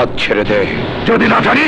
হাত ছেড়ে দে। যদি না জানি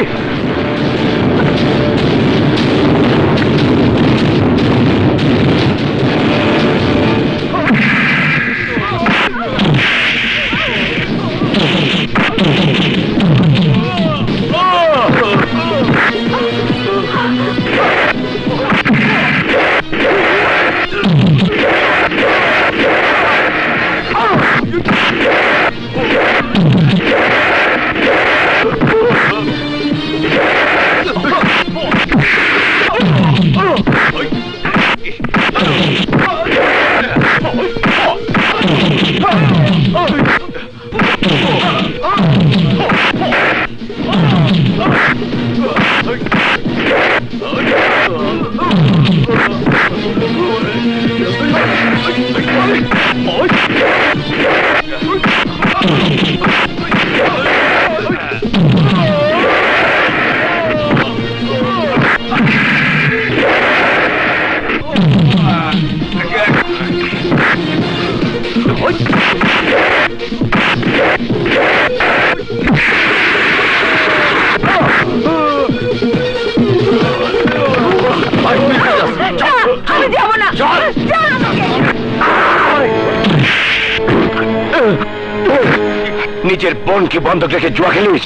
নিজের বোনকে বন্ধক রেখে জুয়া খেলিস?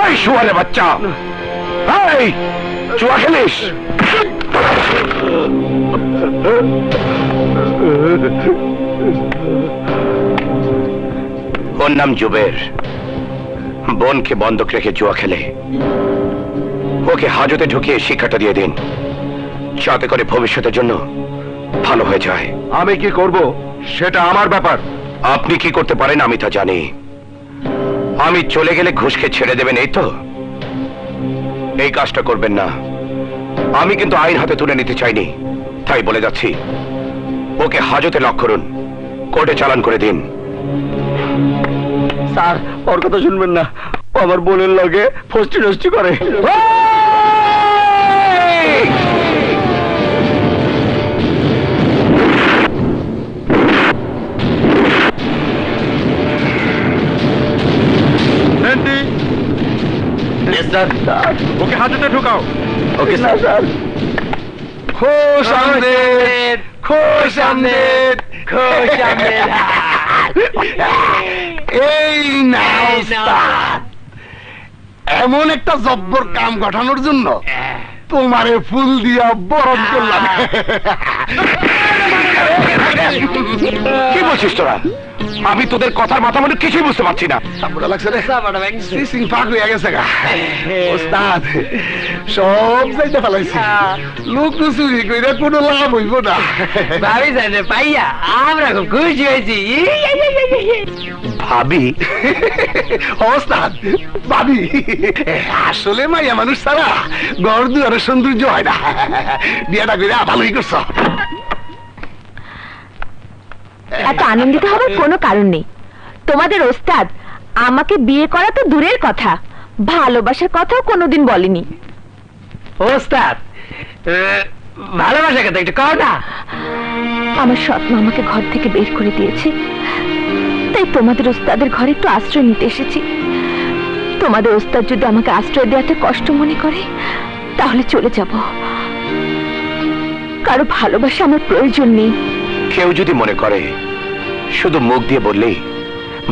এই শুয়ারে বাচ্চা, এই জুয়া খেলিস? ওর নাম জুবের। বোনকে বন্ধক রেখে জুয়া খেলে। ওকে হাজতে ঢুকিয়ে শিক্ষাটা দিয়ে দিন, যাতে করে ভবিষ্যতের জন্য ভালো হয়ে যায়। আমি কি করব সেটা আমার ব্যাপার। আপনি কি করতে পারেন আমি তা জানি। আমি চলে গেলে ঘুষকে ছেড়ে দেবেন এই তো? এই কাজটা করবেন না। আমি কিন্তু আইন হাতে তুলে নিতে চাইনি, তাই বলে যাচ্ছি, ওকে হাজতে লক করুন, কোর্টে চালান করে দিন। স্যার, ওর কথা শুনবেন না, ও আমার বোনের লগে ফষ্টি নষ্টি করে। ওকে হাজতে ঢুকাও। Okay sir. খুশ আমদেদ, খুশ আমদেদ, খুশ আমদেদ। এই নাও উস্তাদ, এমন একটা জব্বর কাম গঠানোর জন্য তোমারে ফুল দিয়া বরণ করলাম। কি বলছিস তোরা? আমি তোদের কথার মাথা মনে কিছুই বুঝতে পারছি না। লাগছে রে, সিং ফাঁক হয়ে গেছে গা। ওস্তাদ, সব যাইতে ফেলাইছি, লোক তো চুরি কইরা কোনো লাভ হইব না। ভাবি জানে পাইয়া আমরা খুব খুশি হয়েছি। ভাবি? ওস্তাদ, ভাবি আসলে মাইয়া মানুষ ছাড়া ঘর দুয়ারের সৌন্দর্য হয় না। বিয়াটা কইরা ভালোই করছ। এত আনন্দিত হবার কোনো কারণ নেই। তোমাদের ওস্তাদ আমাকে বিয়ে করা তো দূরের কথা, ভালোবাসার কথাও কোনোদিন বলেনি। ওস্তাদ, ভালোবাসার কথা একটু কও না। আমার স্বপ্ন আমাকে ঘর থেকে বের করে দিয়েছে, তাই তোমাদের ওস্তাদের ঘরে একটু আশ্রয় নিতে এসেছি। তোমাদের ওস্তাদ যদি আমাকে আশ্রয় দেওয়াতে কষ্ট মনে করে তাহলে চলে যাব। কারো ভালোবাসা আমার প্রয়োজন নেই। কেউ যদি মনে করে শুধু মুখ দিয়ে বললেই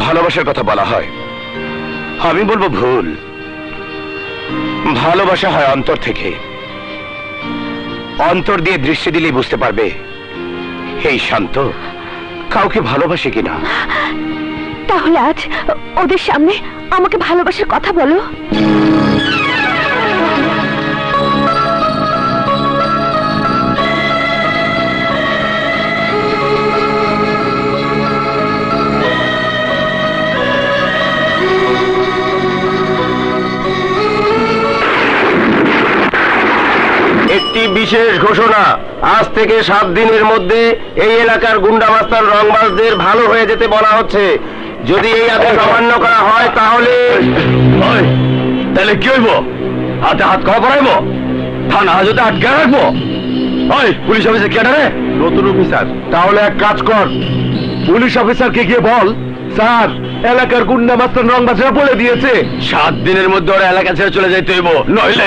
ভালোবাসার কথা বলা হয়, আমি বলবো ভুল। ভালোবাসা হয় অন্তর থেকে। অন্তর দিয়ে দৃষ্টি দিলেই বুঝতে পারবে এই শান্ত কাউকে ভালোবাসে কিনা। তাহলে আজ ওদের সামনে আমাকে ভালোবাসার কথা বলো। একটি বিশেষ ঘোষণা, আজ থেকে 7 দিনের মধ্যে এই এলাকার গুন্ডা মাস্তান রংবাজদের ভালো হয়ে যেতে বলা হচ্ছে। যদি এই আদেশ অমান্য করা হয় তাহলে কি হইব? হাতে হাত করা পড়াইব? থানা হাজতে আটকে রাখবো? পুলিশ অফিসার কে রে? নতুন অফিসার। তাহলে এক কাজ কর, পুলিশ অফিসারকে গিয়ে বল স্যার, এলাকার গুন্ডা মাস্টার রংবাজরা বলে দিয়েছে 7 দিনের মধ্যে ওরা এলাকা ছেড়ে চলে যাইতে হইব, নইলে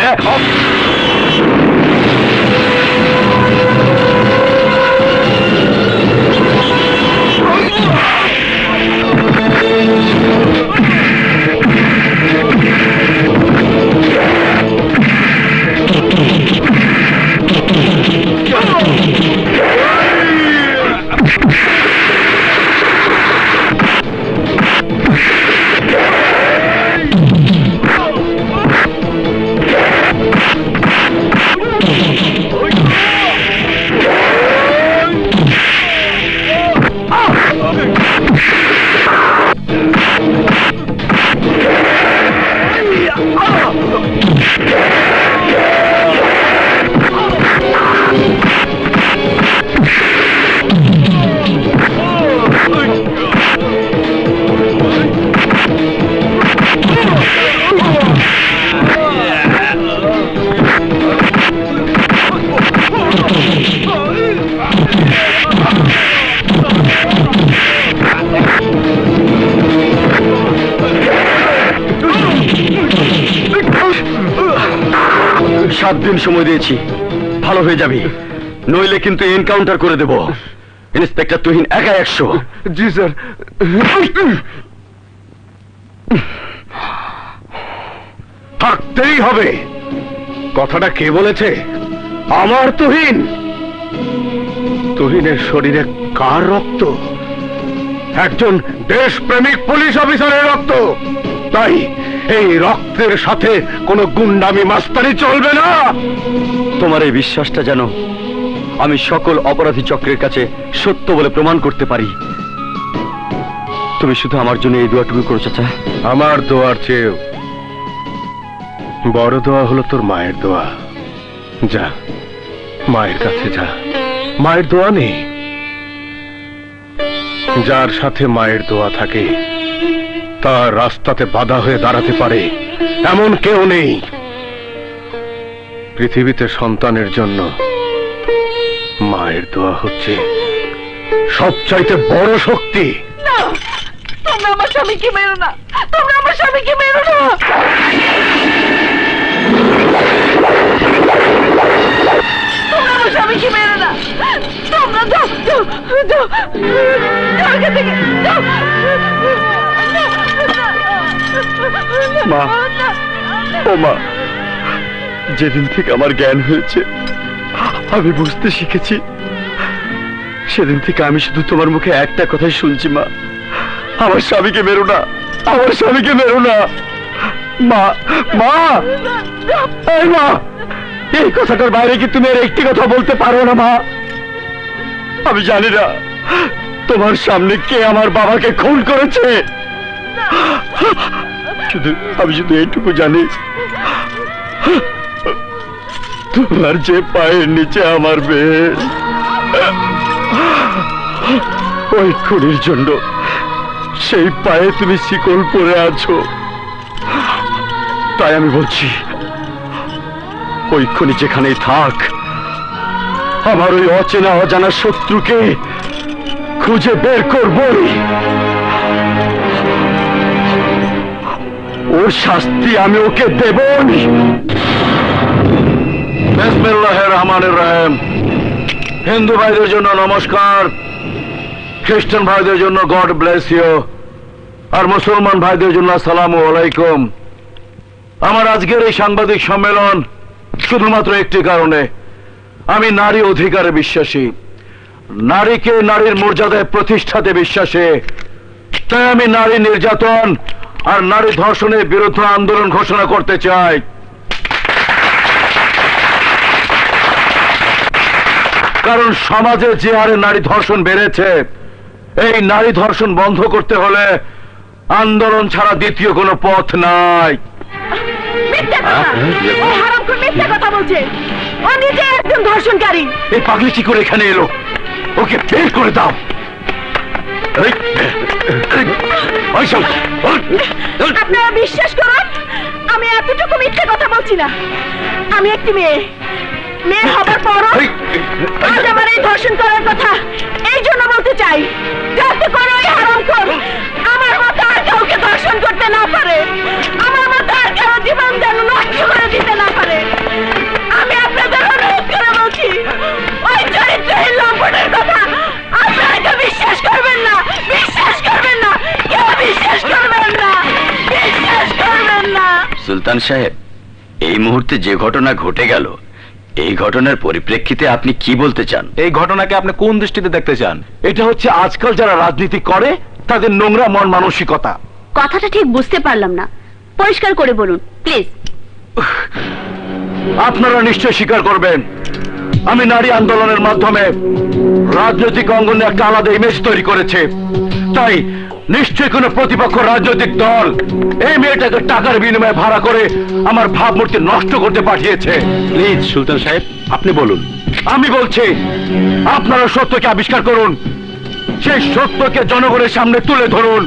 দিন সময় দিয়েছি, ভালো হয়ে যাবি, নইলে কিন্তু এনকাউন্টার করে দেব। ইন্সপেক্টর তুহিন একা 100। জি স্যার। থাকতেই হবে। কথাটা কে বলেছে? আমার তুহিন। তুহিনের শরীরে কার রক্ত? একজন দেশপ্রেমিক পুলিশ অফিসারের রক্ত। তাই এই রক্তের সাথে কোনো গুন্ডামি মাস্তানি চলবে না। তোমার এই বিশ্বাসটা যেন আমি সকল অপরাধী চক্রের কাছে সত্য বলে প্রমাণ করতে পারি। তুমি শুধু আমার জন্য এই দোয়াটুকু করো চাচা। আমার দোয়ার চেয়ে বড় দোয়া হলো তোর মায়ের দোয়া। যা, মায়ের কাছে যা, মায়ের দোয়া নেই। যার সাথে মায়ের দোয়া থাকে তার রাস্তাতে বাধা হয়ে দাঁড়াতে পারে এমন কেউ নেই। পৃথিবীতে সন্তানের জন্য মায়ের দোয়া হচ্ছে সবচাইতে বড় শক্তি। তোমরা আমার স্বামীকে মেরো না, তোমরা আমার স্বামীকে মেরো না। তোমরা আমার স্বামীকে মেরো না। তোমরা যাও, যাও, যাও, যাও এখান থেকে, যাও। মা, ও মা, যেদিন থেকে আমার জ্ঞান হয়েছে, আমি বুঝতে শিখেছি, সেদিন থেকে আমি শুধু তোমার মুখে একটা কথাই শুনছি, মা, আমার স্বামীকে মেরো না, আমার স্বামীকে মেরো না। মা, মা, এই মা, এই কথাটার বাইরে কি তুমি আর একটি কথা বলতে পারো না মা? আমি জানি না তোমার সামনে কে আমার বাবাকে খুন করেছে। আমি শুধু এইটুকু জানি, তোমার যে পায়ের নিচে আমার বেশ, ওই খুনির জন্য সেই পায়ে তুমি শিকল পরে আছো। তাই আমি বলছি, ওই খুনি যেখানেই থাক, আমার ওই অচেনা অজানা শত্রুকে খুঁজে বের করবই। ওর শাস্তি আমি ওকে দেবই। বিসমিল্লাহির রহমানির রহিম। হিন্দু ভাইদের জন্য নমস্কার, খ্রিস্টান ভাইদের জন্য গড ব্লেস ইউ, আর মুসলমান ভাইদের জন্য আসসালামু আলাইকুম। আমার আজকের এই সাংবাদিক সম্মেলন শুধুমাত্র একটি কারণে, আমি নারী অধিকারে বিশ্বাসী, নারীকে নারীর মর্যাদায় প্রতিষ্ঠাতে বিশ্বাসী। তাই আমি নারী নির্যাতন আর নারী ধর্ষণের বিরুদ্ধে আন্দোলন ঘোষণা করতে চাই। কারণ সমাজে যে হারে নারী ধর্ষণ বেড়েছে, এই নারী ধর্ষণ বন্ধ করতে হলে আন্দোলন ছাড়া দ্বিতীয় কোনো পথ নাই। এই পাগলি কি করে এখানে এলো? ওকে বের করে দাও। আপনারা বিশ্বাস করুন, আমি এতটুকু মিথ্যে কথা বলছি না। আমি একটি মেয়ে, মেয়ে হবার পরও আজ আমার এই ধর্ষণ করার কথা এই জন্য বলতে চাই, যাতে করে ওই হারামখোর আমার সুলতান সাহেব, এই মুহূর্তে যে ঘটনা ঘটে গেল, এই ঘটনার পরিপ্রেক্ষিতে আপনি কি বলতে চান? এই ঘটনাকে আপনি কোন দৃষ্টিতে দেখতে চান? এটা হচ্ছে আজকাল যারা রাজনীতি করে তাদের নোংরা মন মানসিকতা। কথাটা ঠিক বুঝতে পারলাম না, পরিষ্কার করে বলুন প্লিজ। আপনারা নিশ্চয় স্বীকার করবেন আমি নারী আন্দোলনের মাধ্যমে রাজনৈতিক অঙ্গনে একটা আলাদা ইমেজ তৈরি করেছে। তাই নিশ্চয়ই কোনো প্রতিপক্ষ রাজনৈতিক দল এই মেয়েটাকে টাকার বিনিময়ে ভাড়া করে আমার ভাবমূর্তি নষ্ট করতে পাঠিয়েছে। প্লিজ সুলতান সাহেব, আপনি বলুন। আমি বলছি, আপনারা সত্যকে আবিষ্কার করুন, সেই সত্যকে জনগণের সামনে তুলে ধরুন।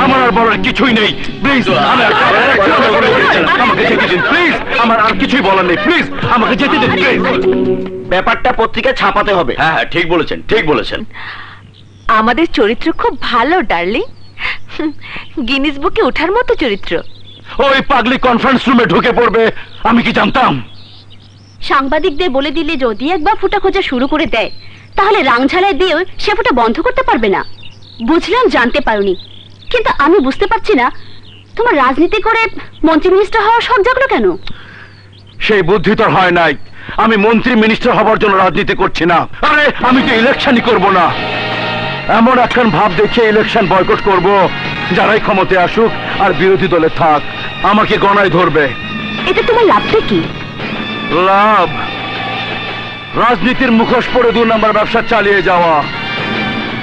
আমার আর বলার কিছুই নেই, প্লিজ আমাকে যেতে দিন, প্লিজ আমার আর কিছুই বলার নেই, প্লিজ আমাকে যেতে দিন, প্লিজ। ব্যাপারটা পত্রিকায় ছাপাতে হবে। হ্যাঁ হ্যাঁ, ঠিক বলেছেন, ঠিক বলেছেন। আমাদের চরিত্র খুব ভালো ডার্লিং, গিনিস বুকে ওঠার মতো চরিত্র। ওই পাগলি কনফারেন্স রুমে ঢুকে পড়বে, আমি কি জানতাম? সাংবাদিকদের বলে দিলে যদি একবার ফুটা খোঁজা শুরু করে দেয়, তাহলে রাংঝালায় দিয়েও সে ফুটা বন্ধ করতে পারবে না। বুঝলাম জানতে পারোনি, কিন্তু আমি বুঝতে পারছি না তোমার রাজনীতি করে মন্ত্রী মিনিস্টার হওয়ার শখ জাগলো কেন? সেই বুদ্ধি তো হয় নাই। আমি মন্ত্রী মিনিস্টার হবার জন্য রাজনীতি করছি না। আরে আমি তো ইলেকশনই করব না, এমন একখান ভাব দেখে ইলেকশন বয়কট করব, যারাই ক্ষমতায় আসুক আর বিরোধী দলে থাক আমাকে গণায় ধরবে। এটা তোমার লাভটা কি? লাভ? রাজনীতির মুখোশ পরে 2 নম্বর ব্যবসা চালিয়ে যাওয়া,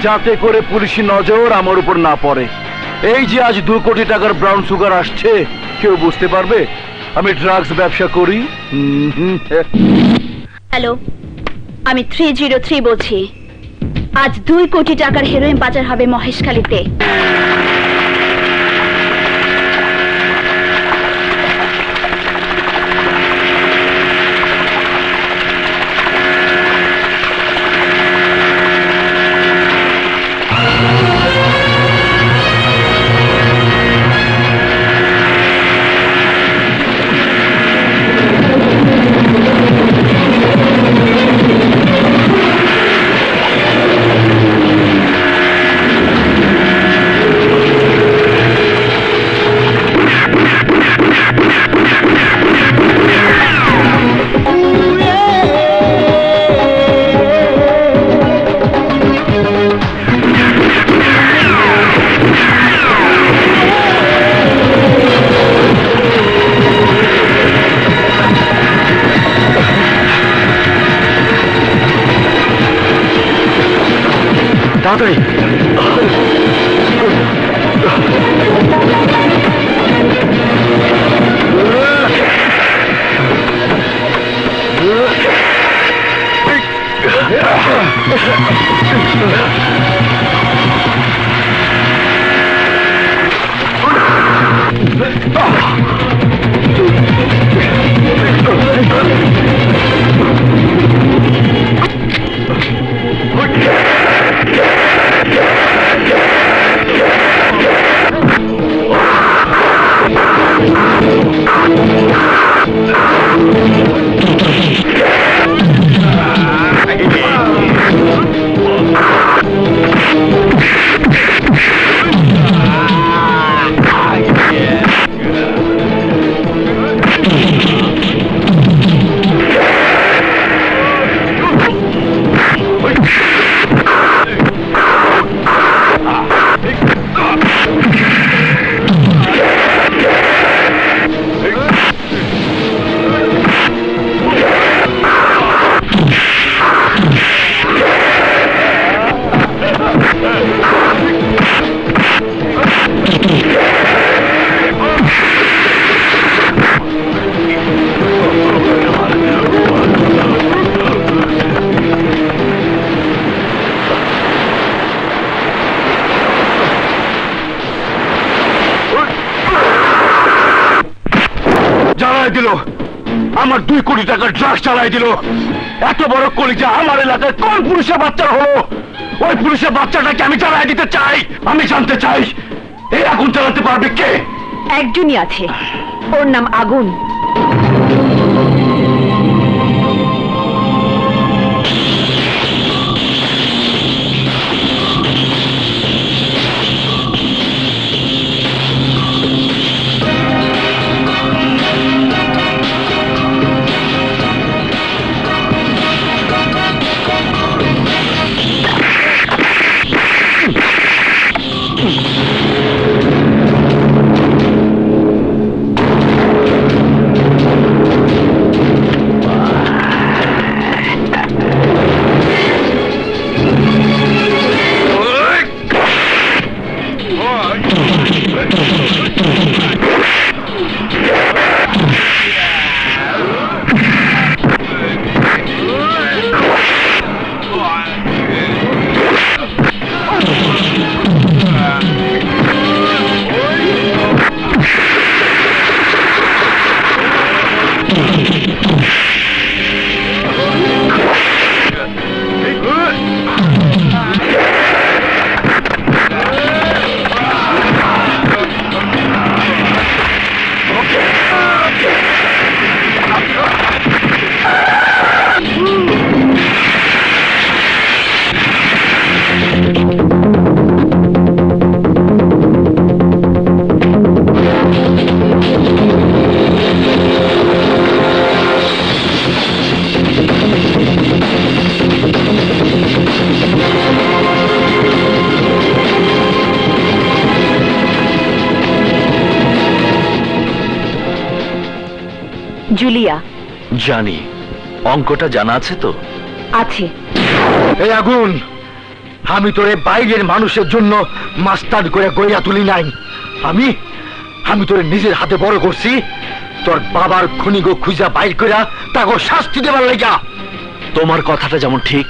যাতে করে পুলিশি নজর আমার উপর না পড়ে। এই যে আজ 2 কোটি টাকার ব্রাউন সুগার আসছে, কেউ বুঝতে পারবে আমি ড্রাগস ব্যবসা করি? হ্যালো, আমি 303 বলছি। আজ 2 কোটি টাকার হেরোইন পাচার হবে মহেশখালীতে। তাড়াতাড়ি দিল, আমার 2 কোটি টাকার ড্রাগস চালাই দিল। এত বড় কলিজা আমার এলাকায় কোন পুরুষের বাচ্চা হলো? ওই পুরুষের বাচ্চাটাকে আমি চালাই দিতে চাই। আমি জানতে চাই এই আগুন চালাতে পারবে কে? একজনই আছে, ওর নাম আগুন। জুলিয়া। জানি, অঙ্কটা জানা আছে তো? আছে। এই আগুন, আমি তোরে বাইরের মানুষের জন্য মাস্টার করে গড়িয়া তুলি নাই। আমি তোরে নিজের হাতে বড় করছি, তোর বাবার খুনিগো খুঁজা বাইর কইরা তাকে শাস্তি দেবার লাগা। তোমার কথাটা যেমন ঠিক,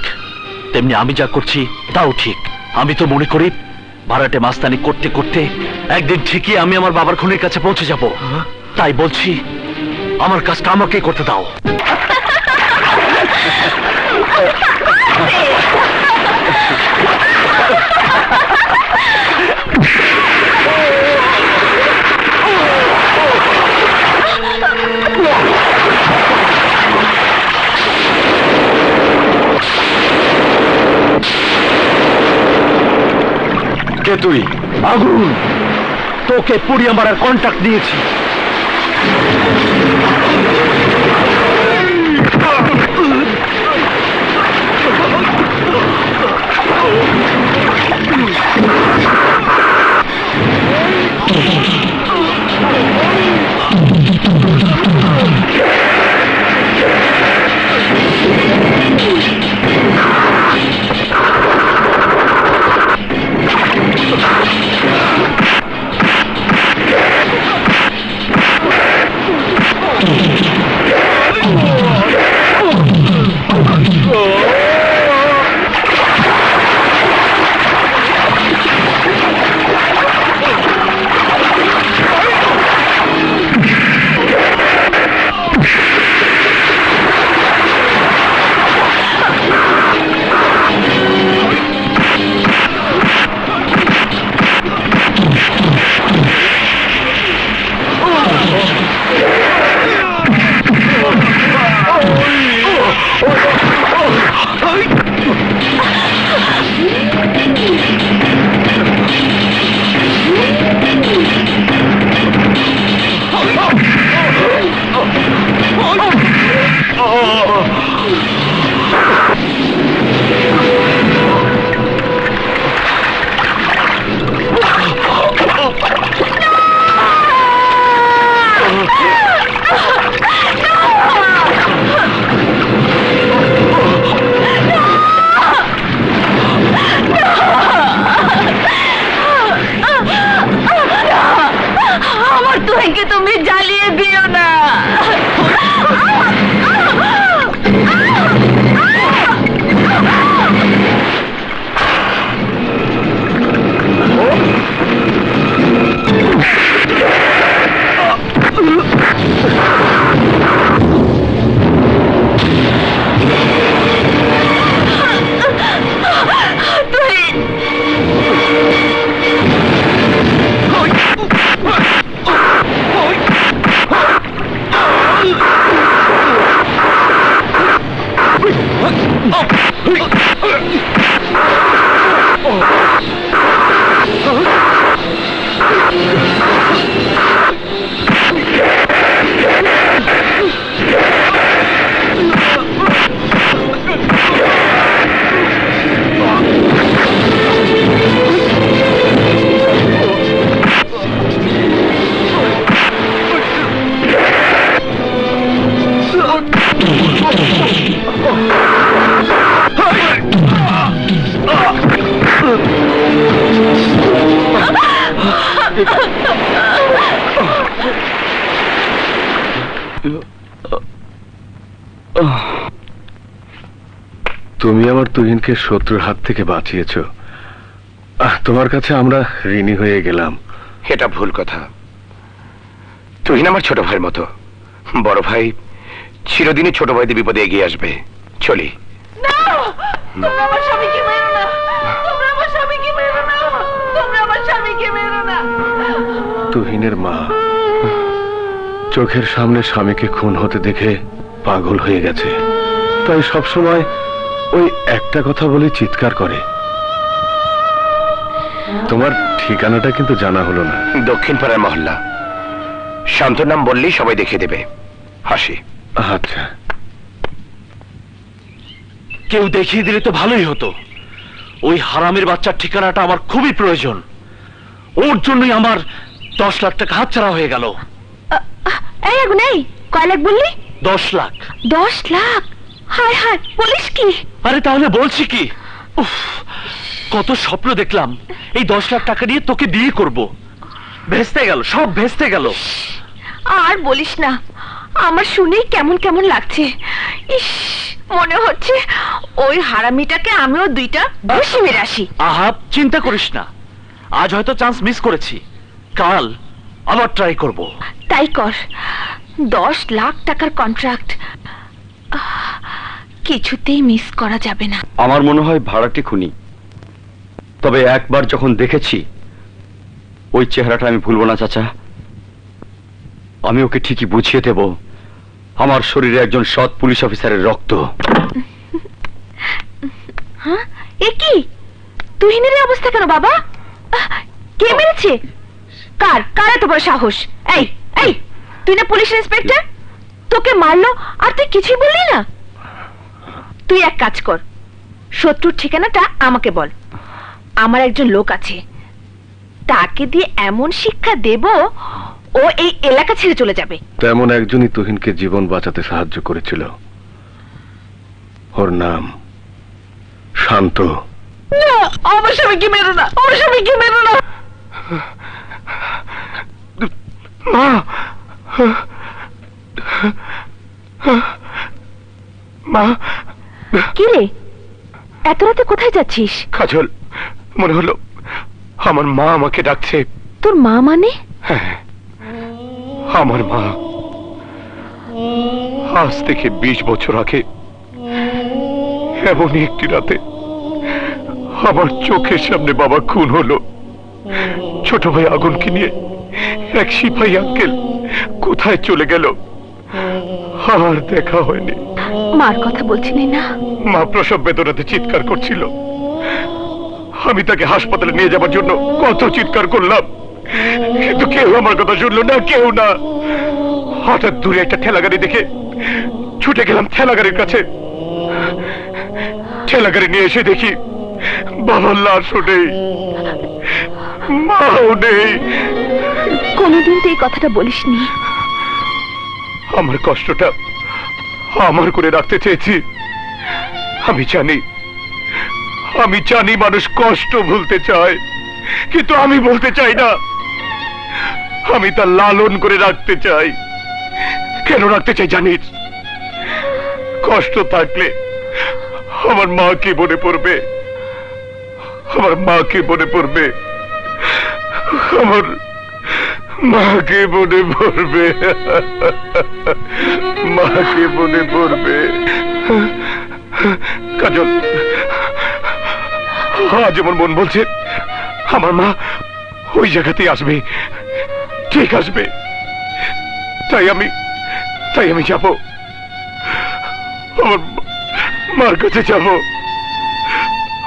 তেমনি আমি যা করছি তাও ঠিক। আমি তো মনে করি ভাড়াটে মাস্তানি করতে করতে একদিন ঠিকই আমি আমার বাবার খুনির কাছে পৌঁছে যাব। তাই বলছি, আমার কাজটা আমাকেই করতে দাও। কে তুই? আগুন, তোকে পুড়িয়ে মারার কন্ট্রাক্ট দিয়েছি। তুমি জ্বালিয়ে দিও না। তুমি আমার তুহিনকে শত্রুর হাত থেকে বাঁচিয়েছো। তোমার কাছে আমরা ঋণী হয়ে গেলাম। এটা ভুল কথা। তুহিন আমার ছোট ভাইয়ের মতো। বড় ভাই চিরদিনই ছোট ভাইদের বিপদে এগিয়ে আসবে। চলি। তোমরা আমার স্বামীকে মেরো না, তোমরা আমার স্বামীকে মেরো না, তোমরা আমার স্বামীকে মেরো না। তুহিনের মা চোখের সামনে স্বামীকে খুন হতে দেখে পাগল হয়ে গেছে, তাই সবসময় ওই একটা কথা বলে চিৎকার করে। তোমার ঠিকানাটা কিন্তু জানা হলো না। দক্ষিণ পাড়ার মহল্লা। শান্তর নাম বললেই সবাই দেখে দেবে। হাসি। আচ্ছা, কেউ দেখিয়ে দিলে তো ভালোই হতো। ওই হারামের বাচ্চার ঠিকানাটা আমার খুবই প্রয়োজন। ওর জন্যই আমার 10 লাখ টাকা হাতছাড়া হয়ে গেল। এই আগুন, এই কয় লাখ বললি? 10 লাখ। 10 লাখ? হায় হায়, বলিস কি? আরে তাহলে বলছি কি, উফ, কত স্বপ্ন দেখলাম এই 10 লাখ টাকা দিয়ে তোকে বিয়ে করব, ভেস্তে গেল, সব ভেস্তে গেল। আর বলিস না, আমার শুনেই কেমন কেমন লাগছে। ইস, মনে হচ্ছে ওই হারামিটাকে আমিও 2টা ঘুষি মেরে আসি। আহা, চিন্তা করিস না, আজ হয়তো চান্স মিস করেছি, কাল আবার ট্রাই করব। তাই কর। 10 লাখ টাকার কন্ট্রাক্ট কিছুতেই মিস করা যাবে না। আমার মনে হয় ভাড়াটি খুনি, তবে একবার যখন দেখেছি ওই চেহারাটা আমি ভুলবো না চাচা। আমি ওকে ঠিকই বুঝিয়ে দেব আমার শরীরে একজন সৎ পুলিশ অফিসারের রক্ত। হ্যাঁ, এ কি তুহিনের এই অবস্থা কেন বাবা? কে মেরেছে? কার কার এত বড় সাহস? এই এই, তুই না পুলিশ ইন্সপেক্টর, তোকে মারলো আর তুই কিছুই বললি না? তুই এক কাজ কর, শত্রুর ঠিকানাটা আমাকে বল, আমার একজন লোক আছে, তাকে দিয়ে এমন শিক্ষা দেব ও এই এলাকা ছেড়ে চলে যাবে। তেমন একজনই তুহিনকে জীবন বাঁচাতে সাহায্য করেছিল, ওর নাম শান্ত। না, আমার স্বামীকে মেরো না, আমার স্বামীকে মেরো না। মা, কি রে, এত রাতে কোথায় যাচ্ছিস? কাজল, মনে হলো আমার মা আমাকে ডাকছে। তোর মা মানে? হ্যাঁ, আমার মা। আজ থেকে 20 বছর আগে এমনই একটি রাতে আমার চোখের সামনে বাবা খুন হলো। ছোট ভাই আগুনকে নিয়ে এক সিপাহী আঙ্কেল কোথায় চলে গেল, আর দেখা হয়নি। মার কথা বলছিলি না? মা প্রসব বেদনাতে চিৎকার করছিল। আমি তাকে হাসপাতালে নিয়ে যাবার জন্য কত চিৎকার করলাম, কিন্তু কেউ আমার কথা শুনলো না, কেউ না। হঠাৎ দূরে একটা ঠেলাগাড়ি দেখে ছুটে গেলাম ঠেলাগাড়ির কাছে। ঠেলাগাড়ি নিয়ে এসে দেখি বাবার লাশও নেই, মাও নেই। কোনোদিন তো এই কথাটা বলিসনি। আমার কষ্টটা আমার করে রাখতে চেয়েছি। আমি জানি মানুষ কষ্ট ভুলতে চায়, কিন্তু আমি বলতে চাই না। আমি তা লালন করে রাখতে চাই। কেন রাখতে চাই জানিস? কষ্ট থাকলে আমার মাকে মনে পড়বে, আমার মাকে মনে পড়বে, আমার মাকে মনে পড়বে, মাকে মনে পড়বে। কাজল, আজ আমার মন বলছে আমার মা ওই জায়গাতেই আসবে, ঠিক আসবে। তাই আমি যাব, আমার মার কাছে যাব,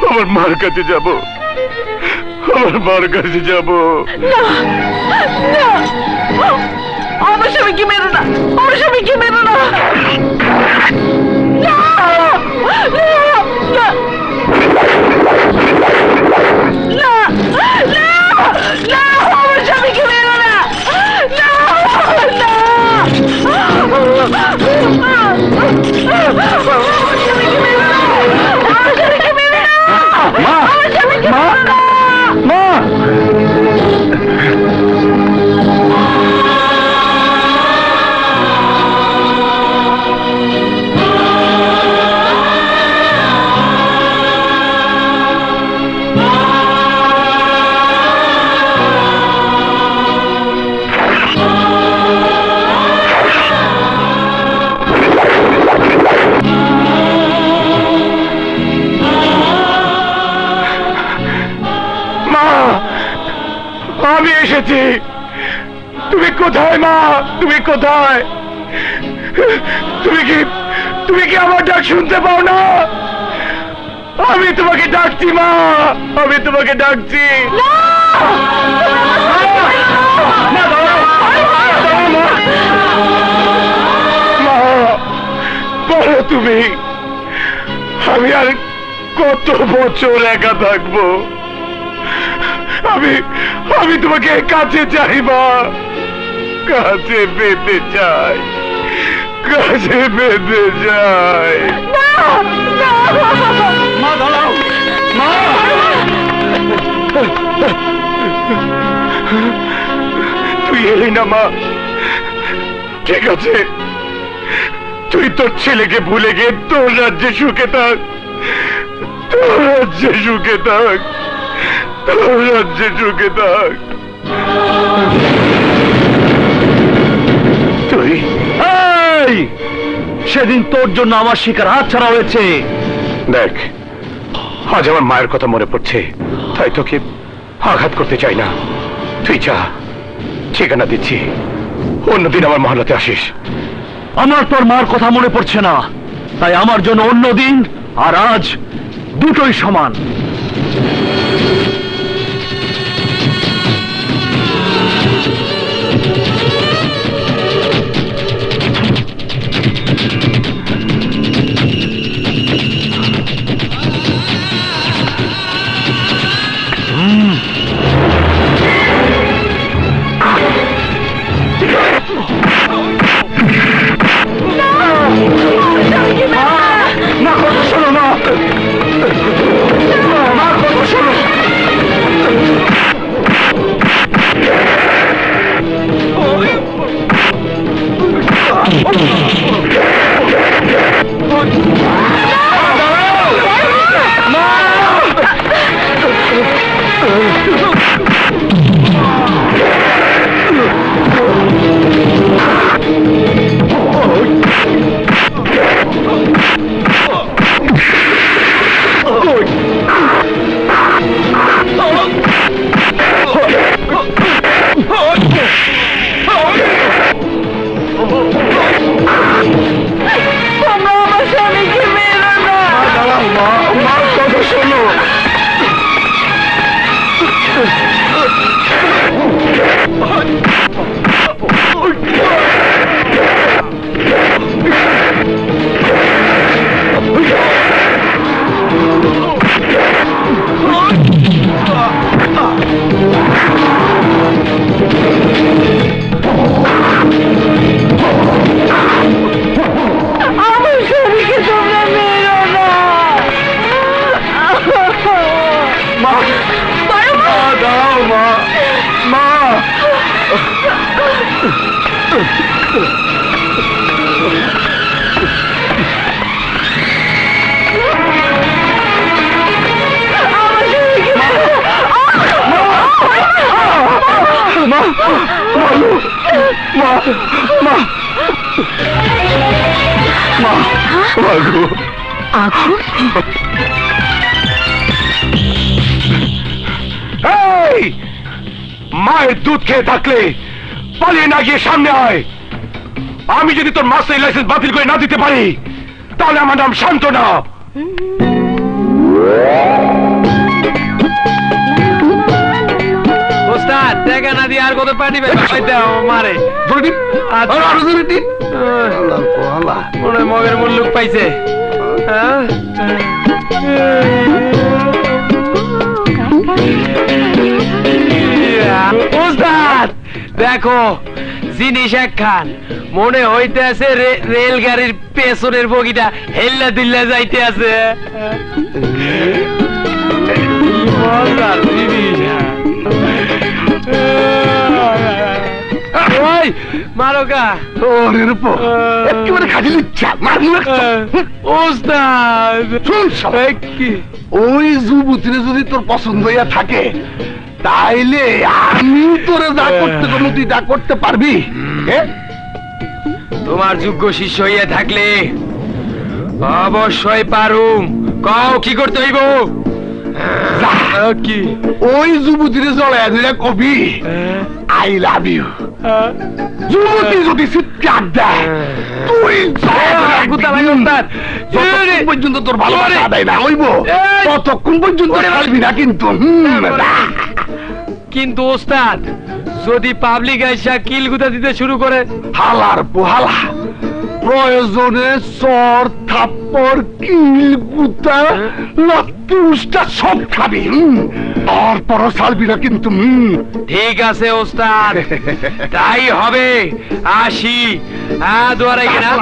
আমার মার কাছে যাব, আমার মার কাছে যাব। আমার স্বামীকে মেরো না, আমার স্বামীকে মেরো না। আমি এসেছি। তুমি কোথায় মা? তুমি কোথায়? তুমি কি আমার ডাক শুনতে পাও না? আমি তোমাকে ডাকছি মা, আমি তোমাকে ডাকছি। মা, বলো তুমি, আমি আর কত বছর একা থাকবো? আমি তোমাকে কাছে চাই মা, কাছে পেতে চাই। কাছে বেঁধে যায়। মা দাঁড়াও, মা। তুই এলি না মা, ঠিক আছে, তুই তোর ছেলেকে ভুলে গিয়ে তোর রাজ্যে সুখে থাক, তোর রাজ্যে সুখে থাক, তোর রাজ্যে সুখে থাক। তুই এই, সেদিন তোর জন্য আমার শিকার হাত ছাড়া হয়েছে। দেখ, আজ আমার মায়ের কথা মনে পড়ছে, তাই তোকে আঘাত করতে চাই না। তুই যা, ঠিকানা দিচ্ছি, অন্যদিন আমার মহলাতে আসিস। আমার তোর মার কথা মনে পড়ছে না, তাই আমার জন্য অন্য দিন আর আজ দুটোই সমান। মায়ের দুধ খেয়ে থাকলে পালিয়ে না গিয়ে সামনে আয়। আমি যদি তোর মাস্টার লাইসেন্স বাতিল করে না দিতে পারি, তাহলে আমার নাম শান্ত না। ওস্তাদ টাকা না দিয়ে আর কত পাঠিবে মারে মনে হয় মগের মুল্লুক পাইছে। ওস্তাদ দেখো জিনিস একখান, মনে হইতে আছে রেলগাড়ির পেছনের বগিটা হেল্লা দিল্লা যাইতে আছে। মজার জিনিস। ওই মারোকা একেবারে খালি ইচ্ছা ওস্তাদ ওই যুবতীরে যদি তোর পছন্দ হইয়া থাকে, তাইলে আমি তোরে যা করতে কোনো তুই যা করতে পারবি। তোমার যোগ্য শিষ্য হইয়া থাকলে অবশ্যই পারুম। কও কি করতে হইব? কি ওই যুবতীরে জড়াইয়া দিলে কবি আই লাভ ইউ। যুবতী যদি চিৎকার দেয়, তুই যতক্ষণ পর্যন্ত তোর ভালোবাসা আদায় না হইব ততক্ষণ পর্যন্ত ছাড়বি না কিন্তু। কিন্তু ওস্তাদ যদি পাবলিক আইসা কিলগুতা দিতে শুরু করে? হালার পোহালা, প্রয়োজনে সর থাপ্পড় কিল গুতা লাত্তি উস্তা সব খাবি তারপরও ছাড়বি না কিন্তু ঠিক আছে ওস্তাদ, তাই হবে। আসি। হ্যাঁ, দুয়ারে গেলাম।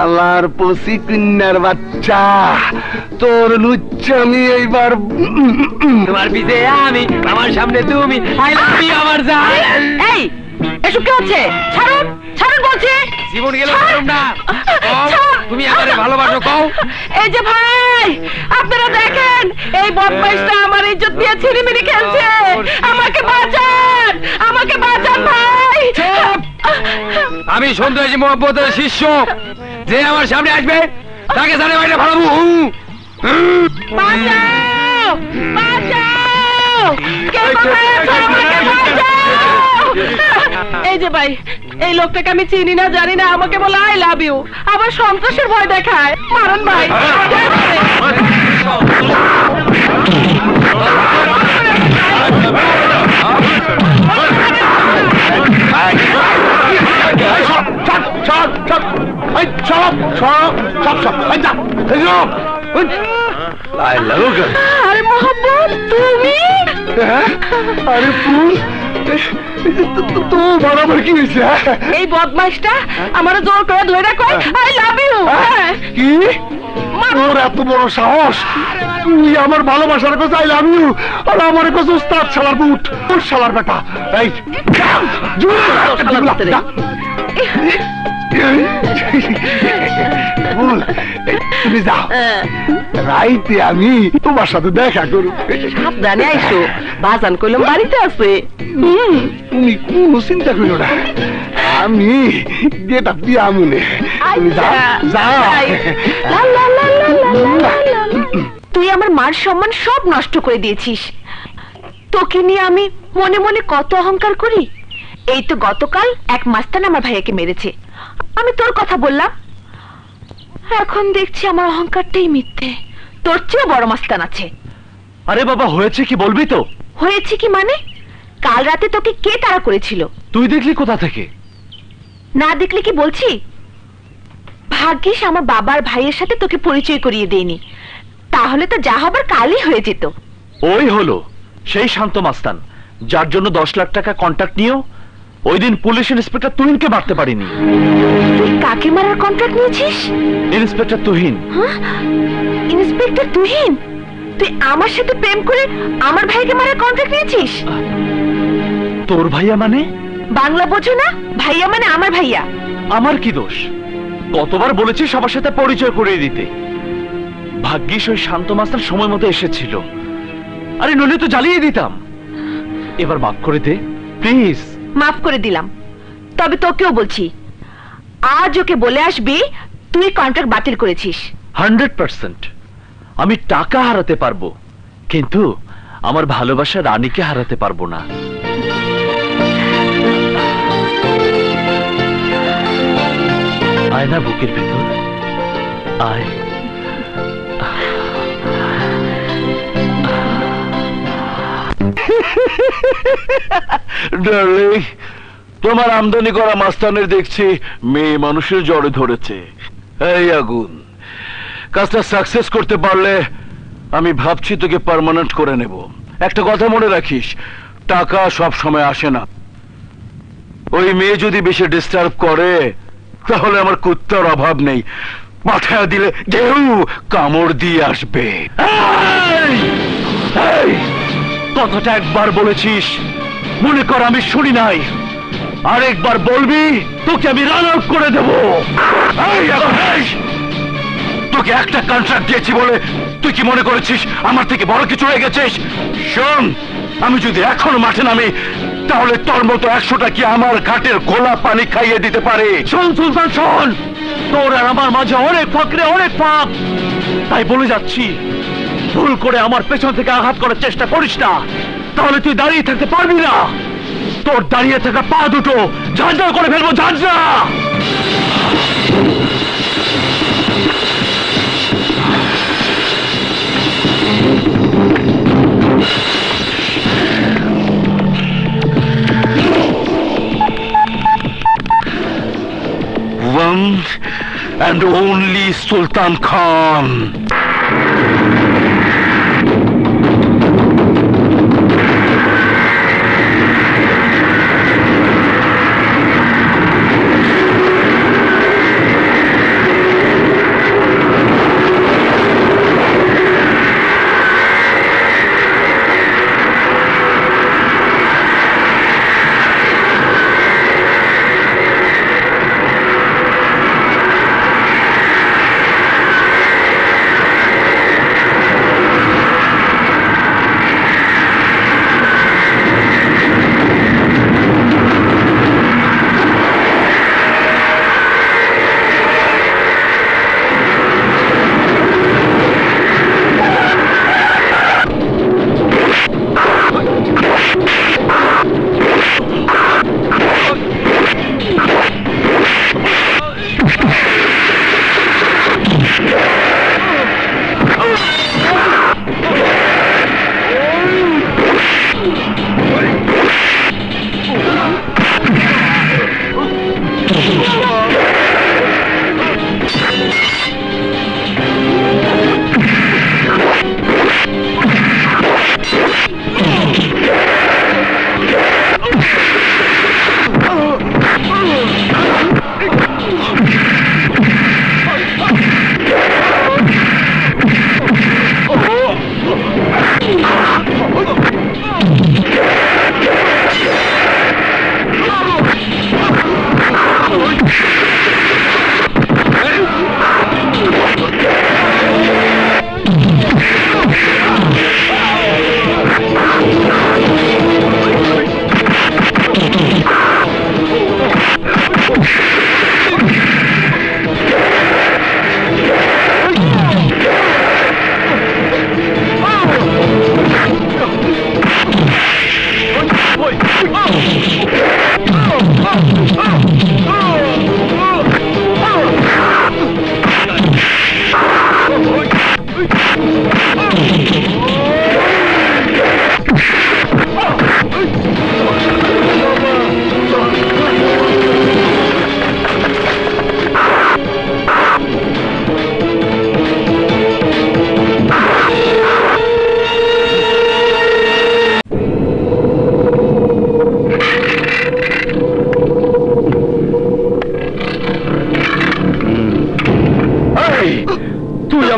আল্লাহর পশি কিন্নার বাচ্চা, তোর লুচ্চামি এইবার তোমার পিছে আমি, আমার সামনে তুমি। আই লাভ ইউ আমার জান। এই এসব কি হচ্ছে? ছাড়ুন, ছাড়ুন বলছি। জীবন গেল না। তুমি আমারে ভালোবাসো কও। এই যে ভাই, আপনারা দেখেন এই বদমাইশটা আমার ইজ্জত দিয়ে ছিনিমিনি খেলছে। আমাকে বাঁচান, আমাকে বাঁচান ভাই। আমি সন্ত্রাসী মোহাম্মদের শিষ্য, যে আমার সামনে আসবে তাকে জানে বাইরে ভাড়াবো। বাঁচাও, বাঁচাও, কে বাঁচাও, আমাকে বাঁচাও। এই যে ভাই, এই লোকটাকে আমি চিনি না, জানি না, আমাকে বলে আই লাভ ইউ, আবার সন্ত্রাসের ভয় দেখায়। মারুন ভাই। আরে মোহাম্মদ, তুমি? আরে ফুল, তোমার আবার কি হয়েছে? এই বদমাইশটা আমার জোর করে ধরে কয় আই লাভ ইউ। কি তোর এত বড় সাহস? তুই আমার ভালোবাসার কথা আই লাভ ইউ, আর আমার কাছে উস্তাদ শালার বুট, তোর শালার বেটা। এই তুমি যাও, রাইতে আমি তোমার সাথে দেখা করব। সাবধানে আইসো, বাজান কইলাম বাড়িতে আছে। তুমি কোনো চিন্তা করো না, আমি যেটা দিয়া মনে। তুমি যাও। তুই আমার মান সম্মান সব নষ্ট করে দিয়েছিস। তোকে নিয়ে আমি মনে মনে কত অহংকার করি। এই তো গতকাল এক মাস্তান আমার ভাইয়াকে মেরেছে, আমি তোর কথা বললাম। এখন দেখছি আমার অহংকারটাই মিথ্যে, তোর চেয়েও বড় মাস্তান আছে। আরে বাবা, হয়েছে কি বলবি তো? হয়েছে কি মানে? কাল রাতে তোকে কে তাড়া করেছিল? তুই দেখলি কোথা থেকে? না দেখলে কি বলছি? ভাগ্যিস আমার বাবার ভাইয়ের সাথে তোকে পরিচয় করিয়ে দেয়নি, তাহলে তো যা হবার কালই হয়ে যেত। ওই হলো সেই শান্ত মাস্তান, যার জন্য 10 লাখ টাকা কন্ট্রাক্ট নিয়েও ওই দিন পুলিশ ইন্সপেক্টর তুহিনকে মারতে পারিনি। তুই কাকে মারার কন্ট্রাক্ট নিয়েছিস? ইন্সপেক্টর তুহিন। ইন্সপেক্টর তুহিন? তুই আমার সাথে প্রেম করে আমার ভাইকে মারার কন্ট্রাক্ট নিয়েছিস? তোর ভাইয়া মানে? বাংলা বোঝো না? ভাইয়া মানে আমার ভাইয়া। আমার কি দোষ? কতবার বলেছি সবার সাথে পরিচয় করিয়ে দিতে। ভাগ্যিস ওই শান্ত মাস্টার সময় মতো এসেছিল, আরে নইলে তো জ্বালিয়ে দিতাম। এবার মাফ করে দে প্লিজ। মাফ করে দিলাম, তবে তোকেও বলছি আজ ওকে বলে আসবি তুই কন্ট্রাক্ট বাতিল করেছিস। 100%। আমি টাকা হারাতে পারবো, কিন্তু আমার ভালোবাসা রানীকে হারাতে পারবো না। আয় না বুকের ভেতর, আয়। ডার্লিং, তোমার আমদানি করা মাস্তানের দেখছি মেয়ে মানুষের জ্বরে ধরেছে। এই আগুন, কাজটা সাকসেস করতে পারলে আমি ভাবছি তোকে পার্মানেন্ট করে নেব। একটা কথা মনে রাখিস, টাকা সব সময় আসে না। ওই মেয়ে যদি বেশি ডিস্টার্ব করে তাহলে আমার কুত্তার অভাব নেই, মাথায় দিলে ঢেউ কামড় দিয়ে আসবে। কথাটা একবার বলেছিস, মনে কর আমি শুনি নাই। আরেকবার বলবি তোকে আমি রান আউট করে দেব। তোকে একটা কন্ট্রাক্ট দিয়েছি বলে তুই কি মনে করেছিস আমার থেকে বড় কিছু হয়ে গেছিস? শোন, আমি যদি এখন মাঠে নামি তাহলে তোর মতো 100টা কি আমার ঘাটের গোলা পানি খাইয়ে দিতে পারে। শোন সুলতান, শোন, তোর আর আমার মাঝে অনেক ফাঁকরে অনেক ফাঁক। তাই বলে যাচ্ছি, ভুল করে আমার পেছন থেকে আঘাত করার চেষ্টা করিস না, তাহলে তুই দাঁড়িয়ে থাকতে পারবি না। তোর দাঁড়িয়ে থাকা পা দুটো ঝাঁঝরা করে ফেলবো, ঝাঁঝরা। and only Sultan Khan.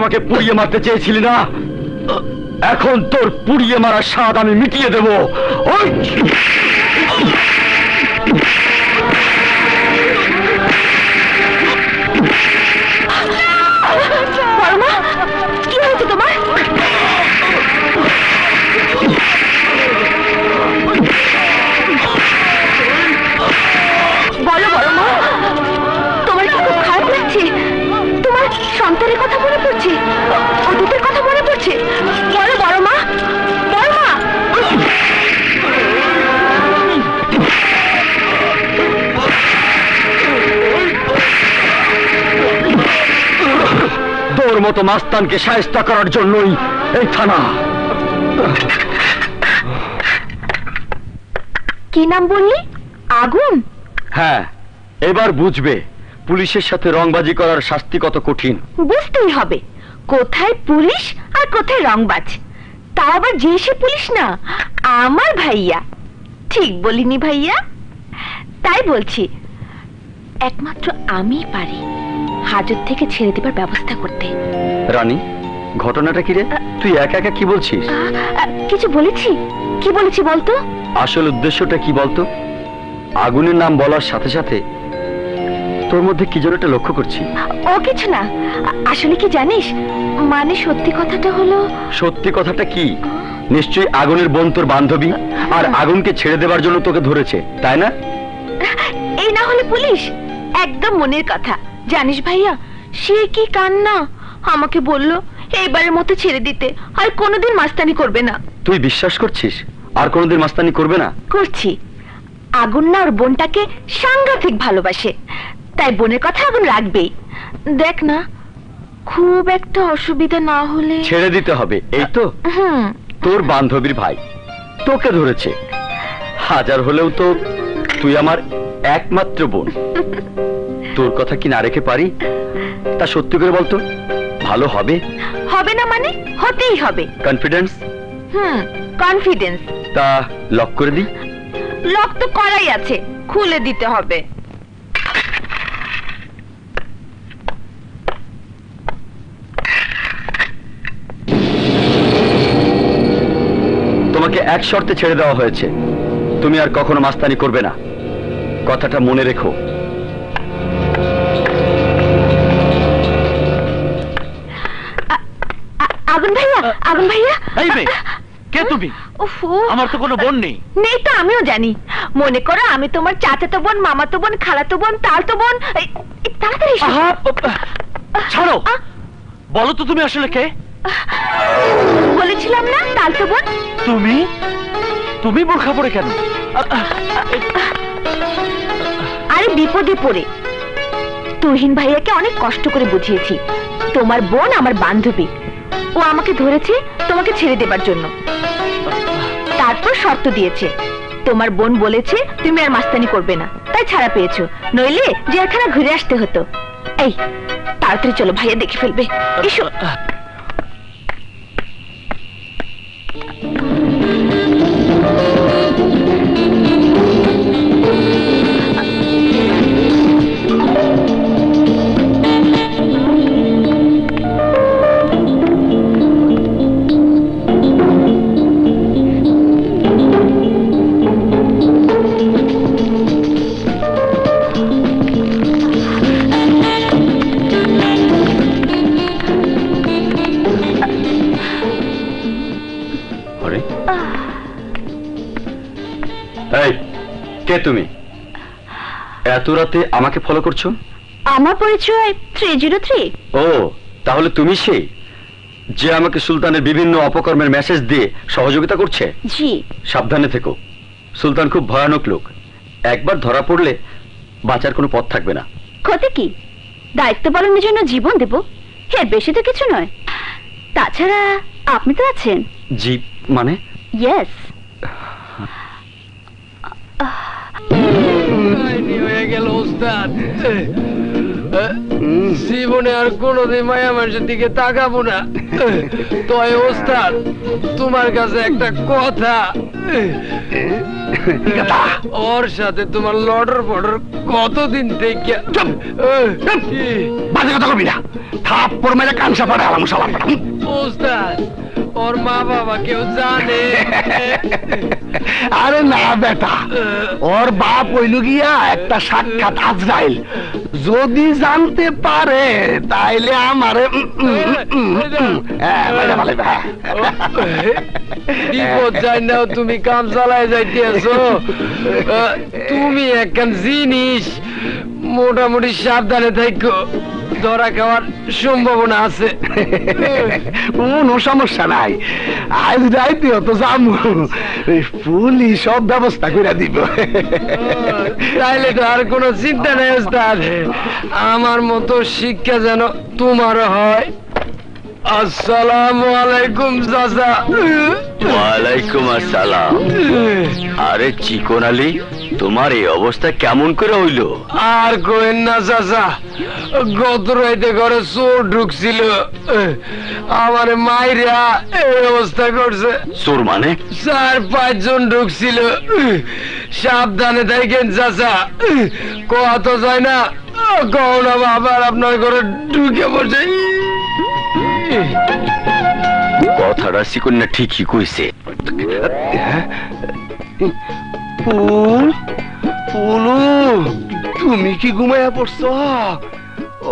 আমাকে পুড়িয়ে মারতে চেয়েছিলি না? এখন তোর পুড়িয়ে মারা স্বাদ আমি মিটিয়ে দেব। ওই কি হয়েছে তোমার? বলো বড় মা, তোমার কি খুব খারাপ লাগছে? তোমার সন্তানের কথা মনে পড়ছে? অতীতের কথা মনে পড়ছে? বলো বড় মা, বড় মা। তোর মতো মাস্তানকে শায়েস্তা করার জন্যই এই থানা। কি নাম বললি? আগুন? হ্যাঁ, এবার বুঝবে পুলিশের সাথে রংবাজি করার শাস্তি কত কঠিন। বুঝতেই হবে কোথায় পুলিশ আর কোথায় রংবাজ। তা আবার যে সে পুলিশ না, আমার ভাইয়া। ঠিক বলিনি ভাইয়া? তাই বলছি, একমাত্র আমি পারি হাজত থেকে ছেড়ে দেবার ব্যবস্থা করতে। রানী, ঘটনাটা কি রে? তুই একা একা কি বলছিস? কিছু বলেছি? কি বলেছি বলতো? আসল উদ্দেশ্যটা কি বলতো? আগুনের নাম বলার সাথে সাথে তোর মধ্যে কি যেন একটা লক্ষ্য করছি। ও কিছু না, আসলে কি জানিস, মানে সত্যি কথাটা হলো। সত্যি কথাটা কি? নিশ্চয়ই আগুনের বোন তোর বান্ধবী, আর আগুনকে ছেড়ে দেবার জন্য তোকে ধরেছে, তাই না? এই না হলে পুলিশ। একদম মনের কথা। জানিস ভাইয়া, সে কি কান্না! আমাকে বললো এইবারের মতো ছেড়ে দিতে, আর কোনোদিন মাস্তানি করবে না। তুই বিশ্বাস করছিস আর কোনোদিন মাস্তানি করবে না? করছি। আগুন না ওর বোনটাকে সাংঘাতিক ভালোবাসে, তাই বোনের কথা আগুন রাখবেই। দেখ না, খুব একটা অসুবিধা না হলে ছেড়ে দিতে হবে, এই তো? তোর বান্ধবীর ভাই তোকে ধরেছে, হাজার হলেও তো তুই আমার একমাত্র বোন। তোর কথা কি না রেখে পারি? তা সত্যি করে বলতো, ভালো হবে? হবে না মানে হতেই হবে। কনফিডেন্স? কনফিডেন্স। তা লক করে দিই? লক তো করাই আছে, খুলে দিতে হবে। তোমাকে এক শর্তে ছেড়ে দেওয়া হয়েছে, তুমি আর কখনো মাস্তানি করবে না, কথাটা মনে রেখো। আগুন ভাইয়া, আগুন ভাইয়া। এই মেয়ে, কে তুমি? আমার তো কোনো বোন নেই। নেই তো আমিও জানি। মনে করো আমি তোমার চাচাতো বোন, মামাতো বোন, খালাতো বোন, তালতো বোন। তাড়াতাড়ি এসো। ছাড়ো, বলো তো তুমি আসলে কে? বলেছিলাম না তালতো বোন। তুমি তুমি বোরখা পরে কেন? আরে বিপদে পড়ে তুহিন ভাইয়াকে অনেক কষ্ট করে বুঝিয়েছি তোমার বোন আমার বান্ধবী, ও আমাকে ধরেছে তোমাকে ছেড়ে দেবার জন্য। তারপর শর্ত দিয়েছে, তোমার বোন বলেছে তুমি আর মাস্তানি করবে না, তাই ছাড়া পেয়েছো, নইলে জেলখানা ঘুরে আসতে হতো। এই তাড়াতাড়ি চলো, ভাইয়া দেখে ফেলবে। এসো। কে তুমি? এত রাতে আমাকে ফলো করছো? আমার পরিচয় 303। ও, তাহলে তুমি সেই যে আমাকে সুলতানের বিভিন্ন অপকর্মের মেসেজ দিয়ে সহযোগিতা করছে? জি। সাবধানে থেকো, সুলতান খুব ভয়ানক লোক, একবার ধরা পড়লে বাঁচার কোনো পথ থাকবে না। ক্ষতি কি? দায়িত্ব পালনের জন্য জীবন দেব, এর বেশি তো কিছু নয়। তাছাড়া আপনি তো আছেন। জি মানে? ইয়েস। হয়ে গেল ওস্তাদ, জীবনে আর কোনোদিন মায়া মানুষের দিকে তাকাবো না। তো ওস্তাদ, তোমার কাছে একটা কথা। ওর সাথে তোমার লড়র পড়র কতদিন থেকে? বাজে কথা কবি না, থাপ্পড় মেরে কানসা পড়ে আলাম সালাম। ওস্তাদ, ওর মা বাবা কেউ জানে? আরে না বেটা, ওর বাপ হইল গিয়া একটা সাক্ষাৎ আজরাইল, যদি জানতে পারে তাইলে আমারে বিপদ যাই নাও, তুমি কাম চালায় যাইতেছো। তুমি একখান জিনিস মোটামুটি সাবধানে থাকো, ধরা খাওয়ার সম্ভাবনা আছে। কোনো সমস্যা নাই, আজ রাইতে তো যাবো, পুলিশ সব ব্যবস্থা করে দিব। তাইলে তো আর কোনো চিন্তা নেই ওস্তাদ, আমার মতো শিক্ষা যেন তোমারও হয়। আসসালামু আলাইকুম চাচা। ওয়ালাইকুম আসসালাম। আরে চিকন আলী, তোমার এই অবস্থা কেমন করে হইলো? আর কোয়েন না চাচা, গত রাইতে ঘরে চোর ঢুকছিল, আমার মাইরা এই অবস্থা করছে। চোর মানে? 4-5 জন ঢুকছিল। সাবধানে থাকেন চাচা, কোয়া তো যায় না, কও না বাবার আপনার ঘরে ঢুকে বসে। কথাটা চিকন্যা ঠিকই কইছে। পুলু, তুমি কি ঘুমাইয়া পড়ছ?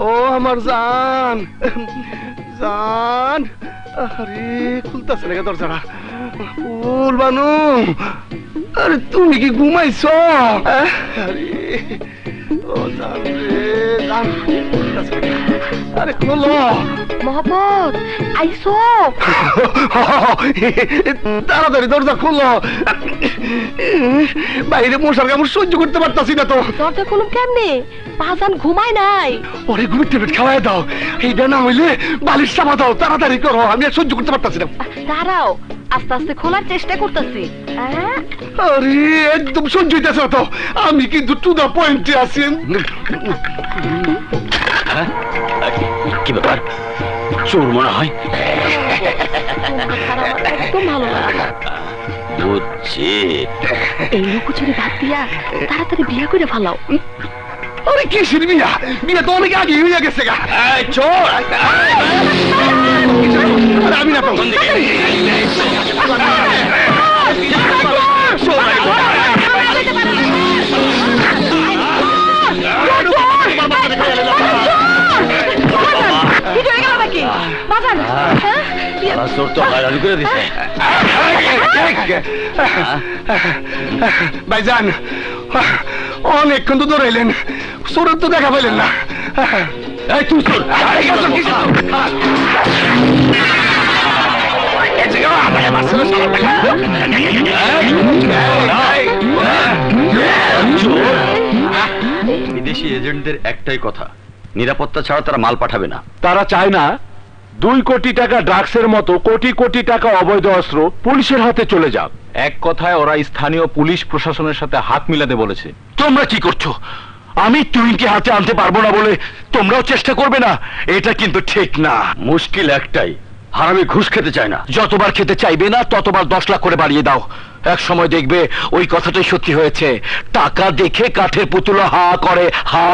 ও আমার জান, জান। আরে খুলতাছে না দরজাটা। ফুল বানু, আরে তুমি কি ঘুমাইছ? আরে ও জান রে, জান। আরে খোলো। মোহাম্মদ আইসো। তাড়াতাড়ি দরজা খুলো, বাইরে মশার কামড় সহ্য করতে পারতাছি না তো। দরজা খুলুম কেমনে? বাজান ঘুমায় নাই। ওরে ঘুমের ট্যাবলেট খাওয়াই দাও, এইটা না হইলে বালিশ চাপা দাও, তাড়াতাড়ি করো, আমি আর সহ্য করতে পারতাছি না। দাঁড়াও, আস্তে আস্তে খোলার চেষ্টা করতেছি। আরে একদম সহ্য হইতেছে তো, আমি কিন্তু টু দা পয়েন্টে আছি। কি ব্যাপার, চোর মনে হয়? ভালো লাগে বুঝছি। এই লুকোচুরি বাদ দিয়া তাড়াতাড়ি বিয়ে করে ফেলাও। আরে কিসের বিয়া? বিয়া তো অনেক আগে হয়ে গেছে গা। চোর! আমি না তো। চোর তো হয়রানি করে দিছে। ভাইজান অনেকক্ষণ তো দৌড়াইলেন, চোরের তো দেখা পাইলেন না। এই তুই চোর! বিদেশি এজেন্টদের একটাই কথা, নিরাপত্তা ছাড়া তারা মাল পাঠাবে না। তারা চায় না 2 কোটি টাকা ড্রাগসের মতো কোটি কোটি টাকা অবৈধ অস্ত্র পুলিশের হাতে চলে যাক। এক কথায় ওরা স্থানীয় পুলিশ প্রশাসনের সাথে হাত মিলাতে বলেছে। তোমরা কি করছো? আমি তুহিনকে হাতে আনতে পারবো না বলে তোমরাও চেষ্টা করবে না? এটা কিন্তু ঠিক না। মুশকিল একটাই, হারামি ঘুষ খেতে চায় না। যতবার খেতে চাইবে না ততবার 10 লাখ করে বাড়িয়ে দাও। এক সময় দেখবে ওই কথাটাই সত্যি হয়েছে। টাকা দেখে কাঠের পুতুল হা করে, হা।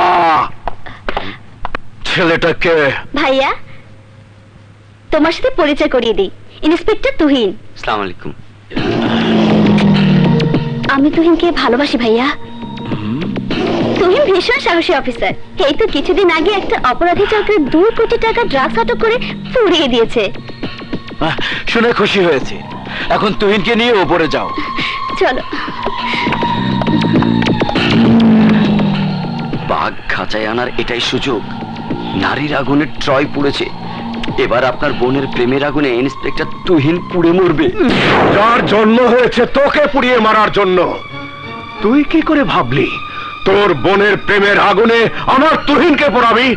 ছেলেটাকে ভাইয়া তোমার সাথে পরিচয় করিয়ে দিই, ইন্সপেক্টর তুহিন। আসসালামু আলাইকুম। আমি তুহিনকে ভালোবাসি ভাইয়া। তুহিন ভীষণ সাহসী অফিসার। এই তো কিছুদিন আগে একটা অপরাধী চক্রের 2 কোটি টাকা ড্রাগস আটক করে পুড়িয়ে দিয়েছে। শুনে খুশি হয়েছে। এখন তুহিনকে নিয়ে উপরে যাও। চলো। বাঘ খাঁচায় আনার এটাই সুযোগ। নারীর আগুনে ট্রয় পুড়েছে, এবার আপনার বোনের প্রেমের আগুনে ইন্সপেক্টর তুহিন পুড়ে মরবে। যার জন্ম হয়েছে তোকে পুড়িয়ে মারার জন্য, তুই কি করে ভাবলি তোর বোনের প্রেমের আগুনে আমার তুহিনকে পোড়াবি?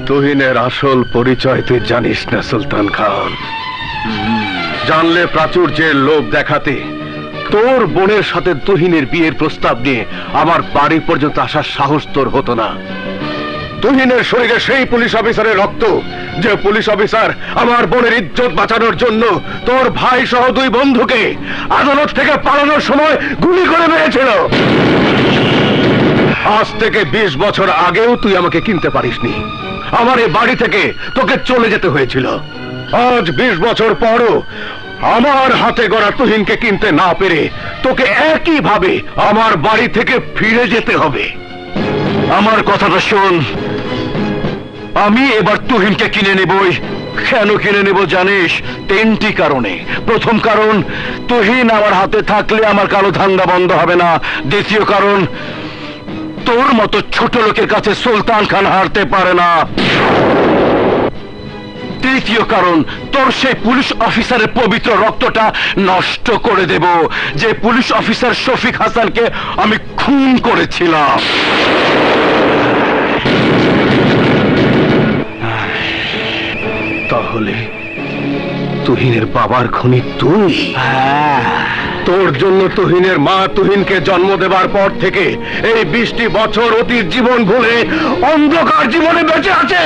তুহিনের আসল পরিচয় তুই জানিস না সুলতান খান। জানলে প্রাচুর্যের লোভ দেখাতে তোর বোনের সাথে তুহিনের বিয়ের প্রস্তাব নিয়ে আমার বাড়ি পর্যন্ত আসার সাহস তোর হতো না। তুহিনের শরীরে সেই পুলিশ অফিসারের রক্ত যে পুলিশ অফিসার আমার বোনের ইজ্জত বাঁচানোর জন্য তোর ভাই সহ 2 বন্ধুকে আদালত থেকে পালানোর সময় গুলি করে মেরেছিল। আজ থেকে 20 বছর আগেও তুই আমাকে কিনতে পারিসনি। আমার এই বাড়ি থেকে তোকে চলে যেতে হয়েছিল। আজ 20 বছর পরও আমার হাতে গড়া তুহিনকে কিনতে না পেরে তোকে একই ভাবে আমার বাড়ি থেকে ফিরে যেতে হবে। আমার কথাটা শোন, আমি এবার তুহিনকে কিনে নেবই। কেন কিনে নেব জানিস? 3টি কারণে। প্রথম কারণ, তুহিন আমার হাতে থাকলে আমার কালো ধান্দা বন্ধ হবে না। দ্বিতীয় কারণ, তোর মতো ছোট লোকের কাছে সুলতান খান হারতে পারে না। তৃতীয় কারণ, তোর সেই পুলিশ অফিসারের পবিত্র রক্তটা নষ্ট করে দেব, যে পুলিশ অফিসার শফিক হাসানকে আমি খুন করেছিলাম। তাহলে তুহিনের বাবার খুনি তুই? তোর জন্য তুহিনের মা তুহিনকে জন্ম দেবার পর থেকে এই 20টি বছর অতীত জীবন ভুলে অন্ধকার জীবনে বেঁচে আছে।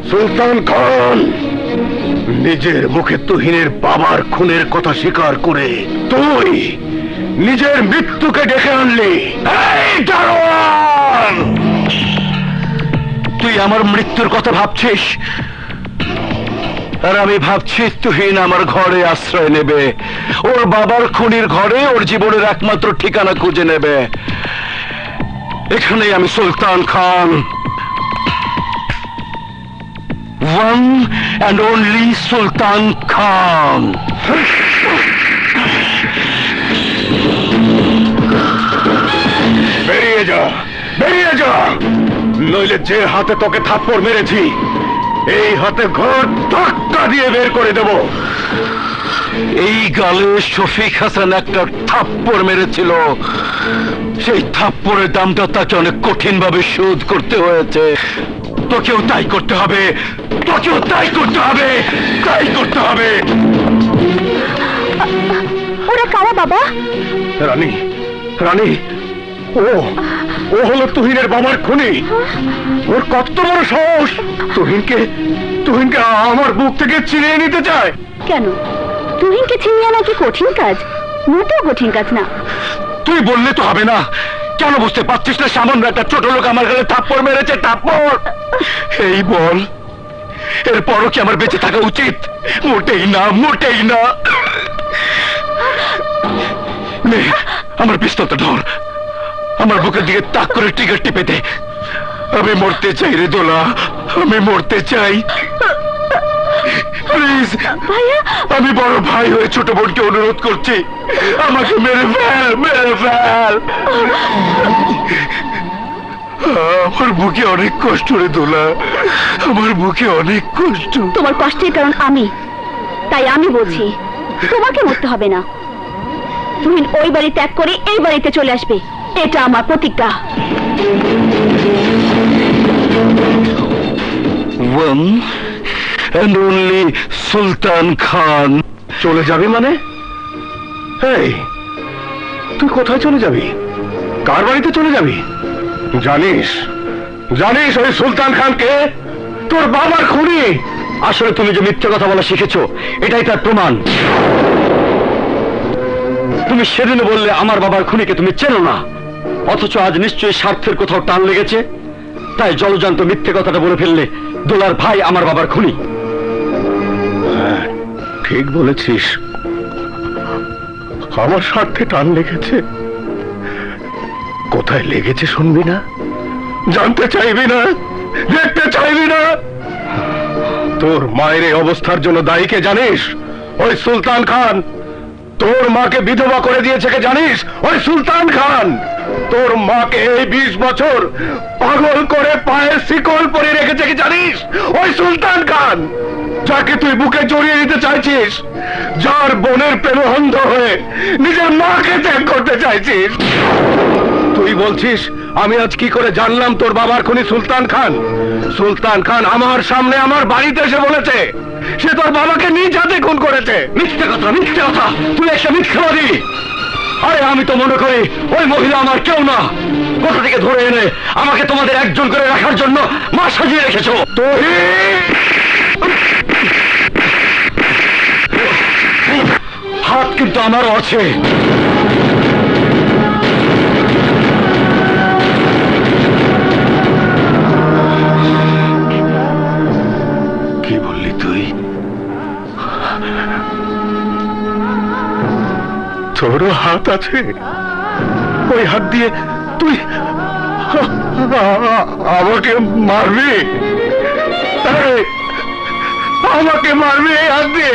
সুলতান খান নিজের মুখে তুহিনের বাবার খুনের কথা স্বীকার করে তুই নিজের মৃত্যুকে ডেকে আনলি। এই দারোয়ান, তুই আমার মৃত্যুর কথা ভাবছিস, আর আমি ভাবছি তুহিন আমার ঘরে আশ্রয় নেবে, ওর বাবার খুনির ঘরে ওর জীবনের একমাত্র ঠিকানা খুঁজে নেবে। এখানেই আমি সুলতান খান, ওয়ান অ্যান্ড অনলি সুলতান খান। বেরিয়ে যা, বেরিয়ে যা, নইলে যে হাতে তোকে থাপ্পড় মেরেছি এই হাতে ঘর ধাক্কা দিয়ে বের করে দেব। এই গালে শফিক হাসান একটা থাপ্পড় মেরেছিল, সেই থাপ্পড়ের দামটা তাকে অনেক কঠিন ভাবে শোধ করতে হয়েছে। তোকেও তাই করতে হবে, তোকেও তাই করতে হবে, তাই করতে হবে। ওরা কারা বাবা? রানী, রানী, ও ও হলো তুহিনের বাবার খুনি। ওর কত বড় সাহস! তুহিনকে আমার বুক থেকে ছিনিয়ে নিতে চায়। কেন তুহিনকে ছিনিয়ে আনা কি কঠিন কাজ? মোটেও কঠিন কাজ না। তুই বললে তো হবে না। কেন বুঝতে পারছিস না? সামান্য একটা ছোট লোক আমার গালে থাপ্পড় মেরেছে, থাপ্পড়। এই বল, এরপরও কি আমার বেঁচে থাকা উচিত? মোটেই না, মোটেই না। নে, আমার পিস্তলটা ধর, আমার বুকের দিকে তাক করে ট্রিগার টিপে দে। আমি মরতে চাই রে দোলা, আমি মরতে চাই। প্লিজ, আমি বড় ভাই হয়ে ছোট বোনকে অনুরোধ করছি, আমাকে মেরে ফেল, মেরে ফেল। আমার বুকে অনেক কষ্ট রে দোলা, আমার বুকে অনেক কষ্ট। তোমার কষ্টের কারণ আমি, তাই আমি বলছি তোমাকে মরতে হবে না। তুহিন ওই বাড়ি ত্যাগ করে এই বাড়িতে চলে আসবে, এটা আমার প্রতিজ্ঞা। One and only সুলতান খান। চলে যাবি মানে? এই, তুই কোথায় চলে যাবি? কার বাড়িতে চলে যাবি? জানিস ওই সুলতান খানকে? তোর বাবার খুনি। আসলে তুমি যে মিথ্যে কথা বলা শিখেছো, এটাই তার প্রমাণ। তুমি সেদিন বললে আমার বাবার খুনিকে তুমি চেনো না, অথচ আজ নিশ্চয়ই স্বার্থের কোথাও টান লেগেছে, তাই জলজান্ত মিথ্যে কথাটা বলে ফেললে দোলার ভাই আমার বাবার খুনি। ঠিক বলেছিস, আমার স্বার্থে টান লেগেছে। কোথায় লেগেছে শুনবি না? জানতে চাইবি না? দেখতে চাইবি না? তোর মায়ের এই অবস্থার জন্য দায়ী কে জানিস? ওই সুলতান খান। তোর মাকে বিধবা করে দিয়েছে কে জানিস? ওই সুলতান খান। তোর মাকে এই 20 বছর পাগল করে পায়ে শিকল পরে রেখেছে কি জানিস? ওই সুলতান খান, যাকে তুই বুকে জড়িয়ে নিতে চাইছিস, যার বোনের প্রেমে অন্ধ হয়ে নিজের মাকে ত্যাগ করতে চাইছিস। তুই বলছিস আমি আজ কি করে জানলাম তোর বাবার খুনি সুলতান খান? সুলতান খান আমার সামনে আমার বাড়িতে এসে বলেছে সে তোর বাবাকে নিজ হাতে খুন করেছে। মিথ্যে কথা, মিথ্যে কথা, তুই একটা মিথ্যাবাদী। আরে আমি তো মনে করি ওই মহিলা আমার কেউ না। কোথা থেকে ধরে এনে আমাকে তোমাদের একজন করে রাখার জন্য মা সাজিয়ে রেখেছো। হাত কিন্তু আমারও আছে। কি বললি তুই? তোরও হাত আছে? ওই হাত দিয়ে তুই আমাকে মারবি? আমাকে মারবি এই হাত দিয়ে?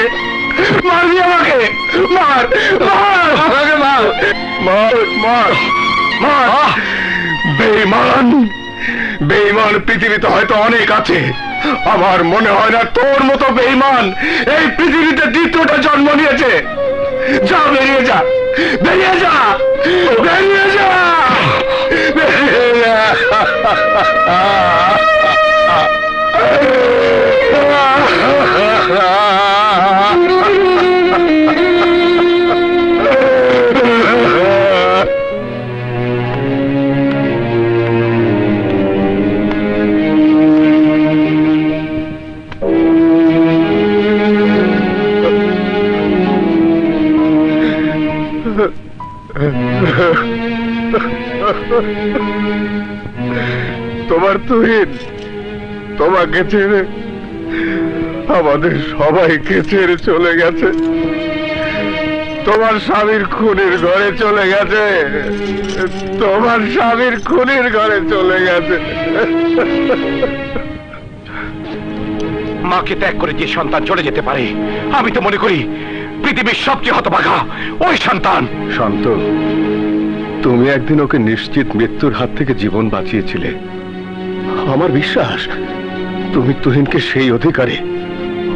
মারবি আমাকে? মার, মার আমাকে, মার, মার, মার, মার। বেঈমান, বেঈমান পৃথিবীতে হয়তো অনেক আছে, আমার মনে হয় না তোর মতো বেঈমান এই পৃথিবীতে দ্বিতীয়টা জন্ম নিয়েছে। যা, বেরিয়ে যা, বেরিয়ে যা, বেরিয়ে যা, বেরিয়ে যা। তোমার তুহিন তোমাকে ছেড়ে আমাদের সবাইকে ছেড়ে চলে গেছে। তোমার স্বামীর খুনির ঘরে চলে গেছে, তোমার স্বামীর খুনির ঘরে চলে গেছে। মাকে ত্যাগ করে যে সন্তান চলে যেতে পারে, আমি তো মনে করি পৃথিবীর সবচেয়ে হতভাগা ওই সন্তান। শান্ত, তুমি একদিন ওকে নিশ্চিত মৃত্যুর হাত থেকে জীবন বাঁচিয়েছিলে। আমার বিশ্বাস তুমি তুহিনকে সেই অধিকারে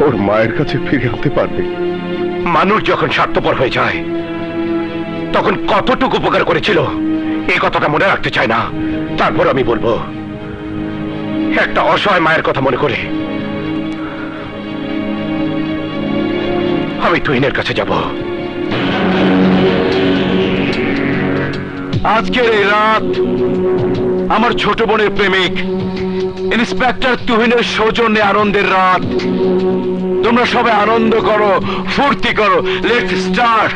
ওর মায়ের কাছে ফিরে আনতে পারবে। মানুষ যখন স্বার্থপর হয়ে যায় তখন কতটুকু উপকার করেছিল এই কথাটা মনে রাখতে চায় না। তারপর আমি বলবো, একটা অসহায় মায়ের কথা মনে করে আমি তুহিনের কাছে যাব। আজকের এই রাত আমার ছোট বোনের প্রেমিক ইন্সপেক্টর তুহিনের সৌজন্যে আনন্দের রাত। তোমরা সবাই আনন্দ করো, ফুর্তি করো। Let's start.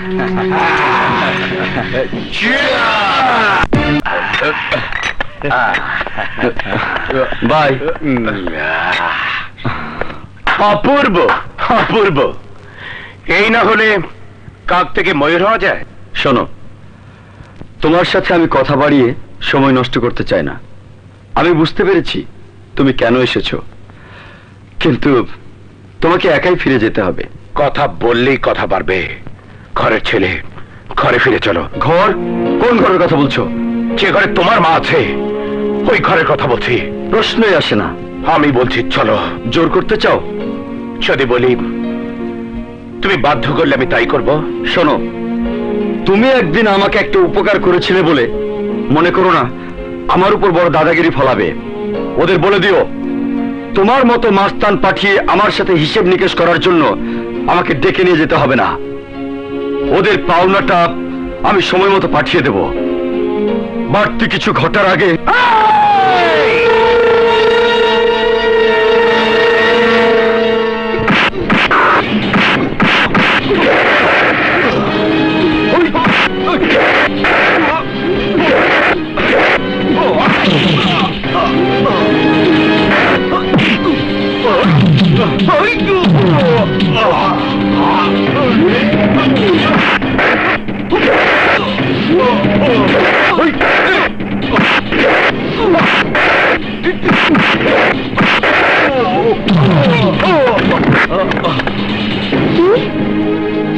বাই। অপূর্ব, অপূর্ব। এই না হলে কাক থেকে ময়ূর হওয়া যায়? শোনো, তোমার সাথে আমি কথা বাড়িয়ে সময় নষ্ট করতে চাই না। আমি বুঝতে পেরেছি তুমি কেন এসেছো, কিন্তু তোমাকে একাই ফিরে যেতে হবে। কথা বললেই কথা বাড়বে। ঘরের ছেলে, ঘরে ফিরে চলো। ঘর? কোন ঘরের কথা বলছো? যে ঘরে তোমার মা আছে ওই ঘরের কথা বলছি। প্রশ্নই আসে না। আমি বলছি চলো। জোর করতে চাও? যদি বলি তুমি বাধ্য করলে আমি তাই করব। শোনো, তুমি একদিন আমাকে একটা উপকার করেছিলে বলে মনে করো না আমার উপর বড় দাদাগিরি ফলাবে। ওদের বলে দিও তোমার মতো মাস্তান পাঠিয়ে আমার সাথে হিসেব নিকেশ করার জন্য আমাকে ডেকে নিয়ে যেতে হবে না। ওদের পাওনাটা আমি সময় মতো পাঠিয়ে দেব। বাড়তি কিছু ঘটার আগে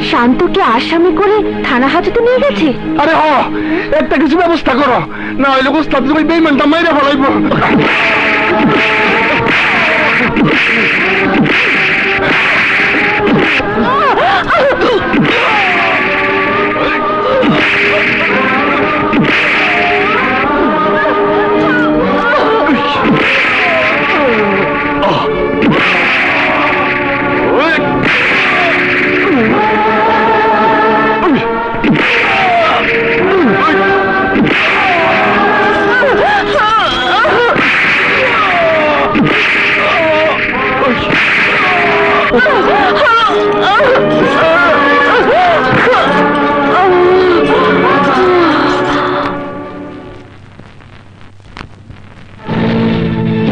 শান্তকে আসামি করে থানা হাজতে নিয়ে গেছে? আরে হ, একটা কিছু ব্যবস্থা করো, না হইলে ওস্তাদ তুমি বেইমানটা মাইরা ফেলাইবো।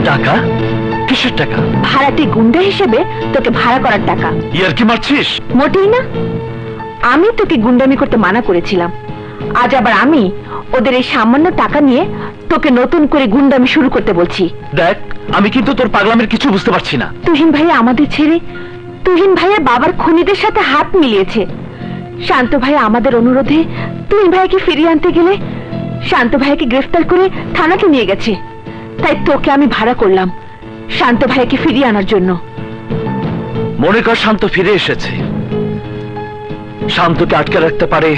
টাকা? কিসের টাকা? ভাড়াটে গুন্ডা হিসেবে তোকে ভাড়া করার টাকা। ইয়ার কি মারছিস? মোটেই না, আমি তোকে গুন্ডামি করতে মানা করেছিলাম, আজ আবার আমি ওদের এই সামান্য টাকা নিয়ে তোকে নতুন করে গুন্ডামি শুরু করতে বলছি। দেখ, আমি কিন্তু তোর পাগলামের কিছু বুঝতে পারছি না। তুহিন ভাইয়া আমাদের ছেড়ে তুহিন ভাইয়া বাবার খুনিদের সাথে হাত মিলিয়েছে। শান্ত ভাইয়া আমাদের অনুরোধে তুহিন ভাইয়াকে ফিরিয়ে আনতে গেলে শান্ত ভাইয়াকে গ্রেফতার করে থানাতে নিয়ে গেছে। তাই তোকে আমি ভাড়া করলাম শান্ত ভাইয়াকে ফিরিয়ে আনার জন্য। মনে কর শান্ত ফিরে এসেছে। শান্তকে আটকে রাখতে পারে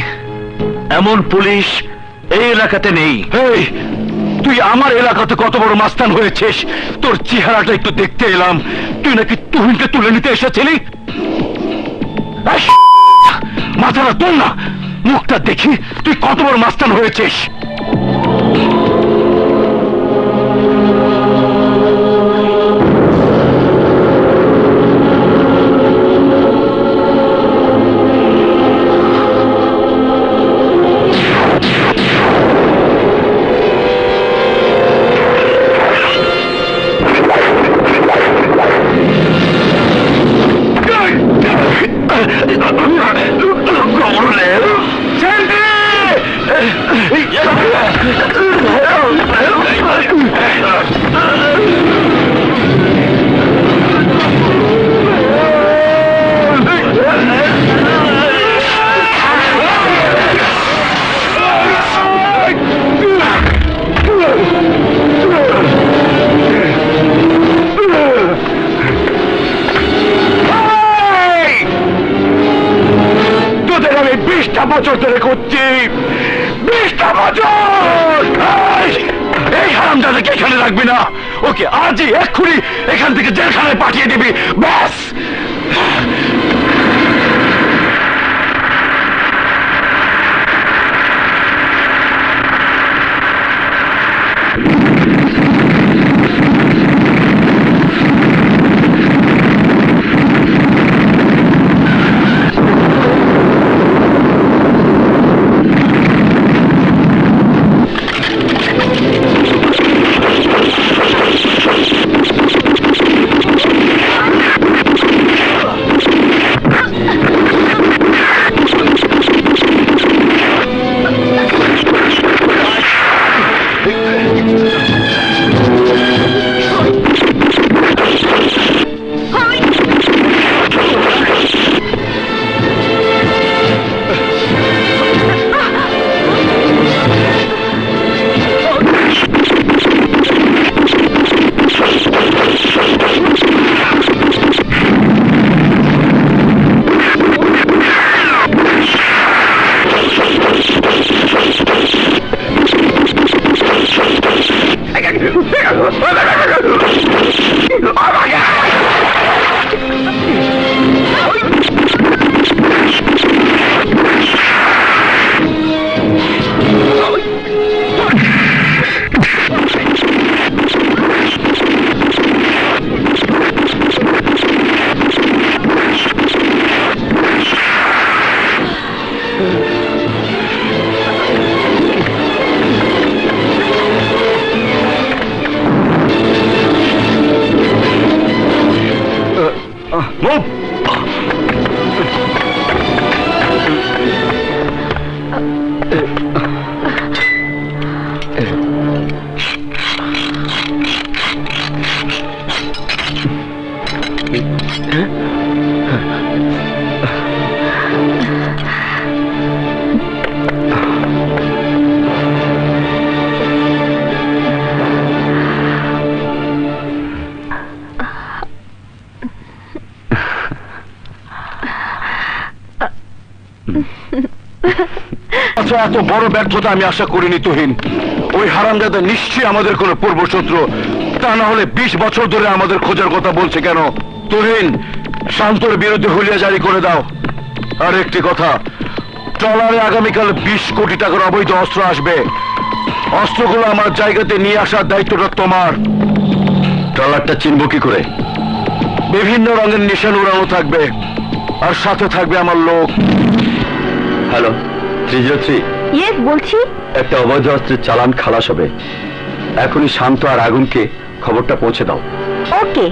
এমন পুলিশ এই এলাকাতে নেই। এই, তুই আমার এলাকাতে কত বড় মাস্তান হয়েছিস, তোর চেহারাটা একটু দেখতে এলাম। তুই নাকি তুহিনকে তুলে নিতে এসেছিলি? মাথাটা তোল না, মুখটা দেখি তুই কত বড় মাস্তান হয়েছিস। বছর ধরে করছি, 20টা বছর। এই হারামজাদাকে এখানে রাখবি না, ওকে আজই এক্ষুনি এখান থেকে জেলখানায় পাঠিয়ে দিবি, ব্যাস। আচ্ছা, এত বড় ব্যর্থতা আমি আশা করিনি তুহিন। ওই হারামজাদা নিশ্চয়ই আমাদের কোনো পূর্বশত্রু, তা না হলে 20 বছর ধরে আমাদের খোঁজার কথা বলছে কেন? তুহিন, শান্তর বিরুদ্ধে হুলিয়া জারি করে দাও। আর একটি কথা, ট্রলারে আগামীকাল 20 কোটি টাকার অবৈধ অস্ত্র আসবে। অস্ত্রগুলো আমার জায়গাতে নিয়ে আসার দায়িত্বটা তোমার। ট্রলারটা চিনব কি করে? বিভিন্ন রঙের নিশান উড়ানো থাকবে, আর সাথে থাকবে আমার লোক। হ্যালো 303। ইয়েস, বলছি। একটা অবৈধ অস্ত্রের চালান খালাস হবে। এখনই শান্ত আর আগুনকে খবরটা পৌঁছে দাও। ওকে।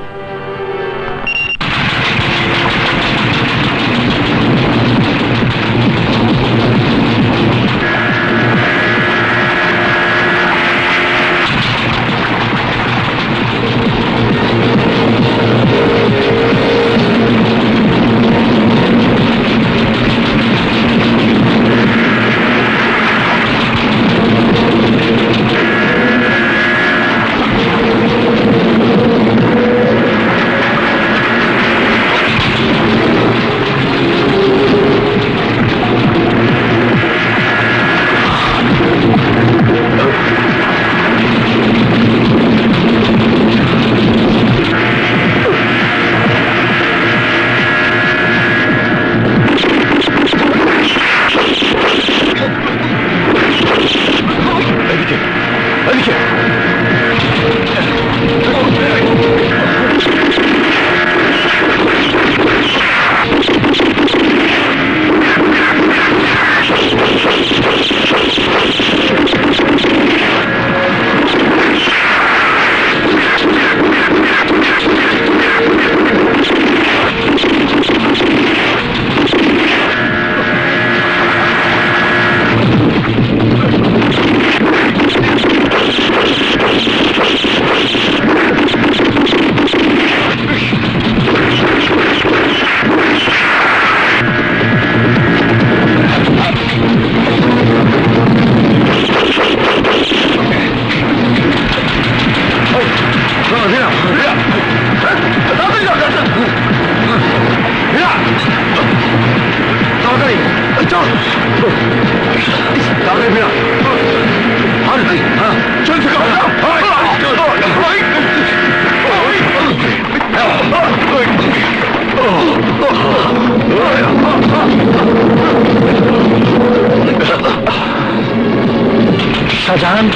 শাহজাহান,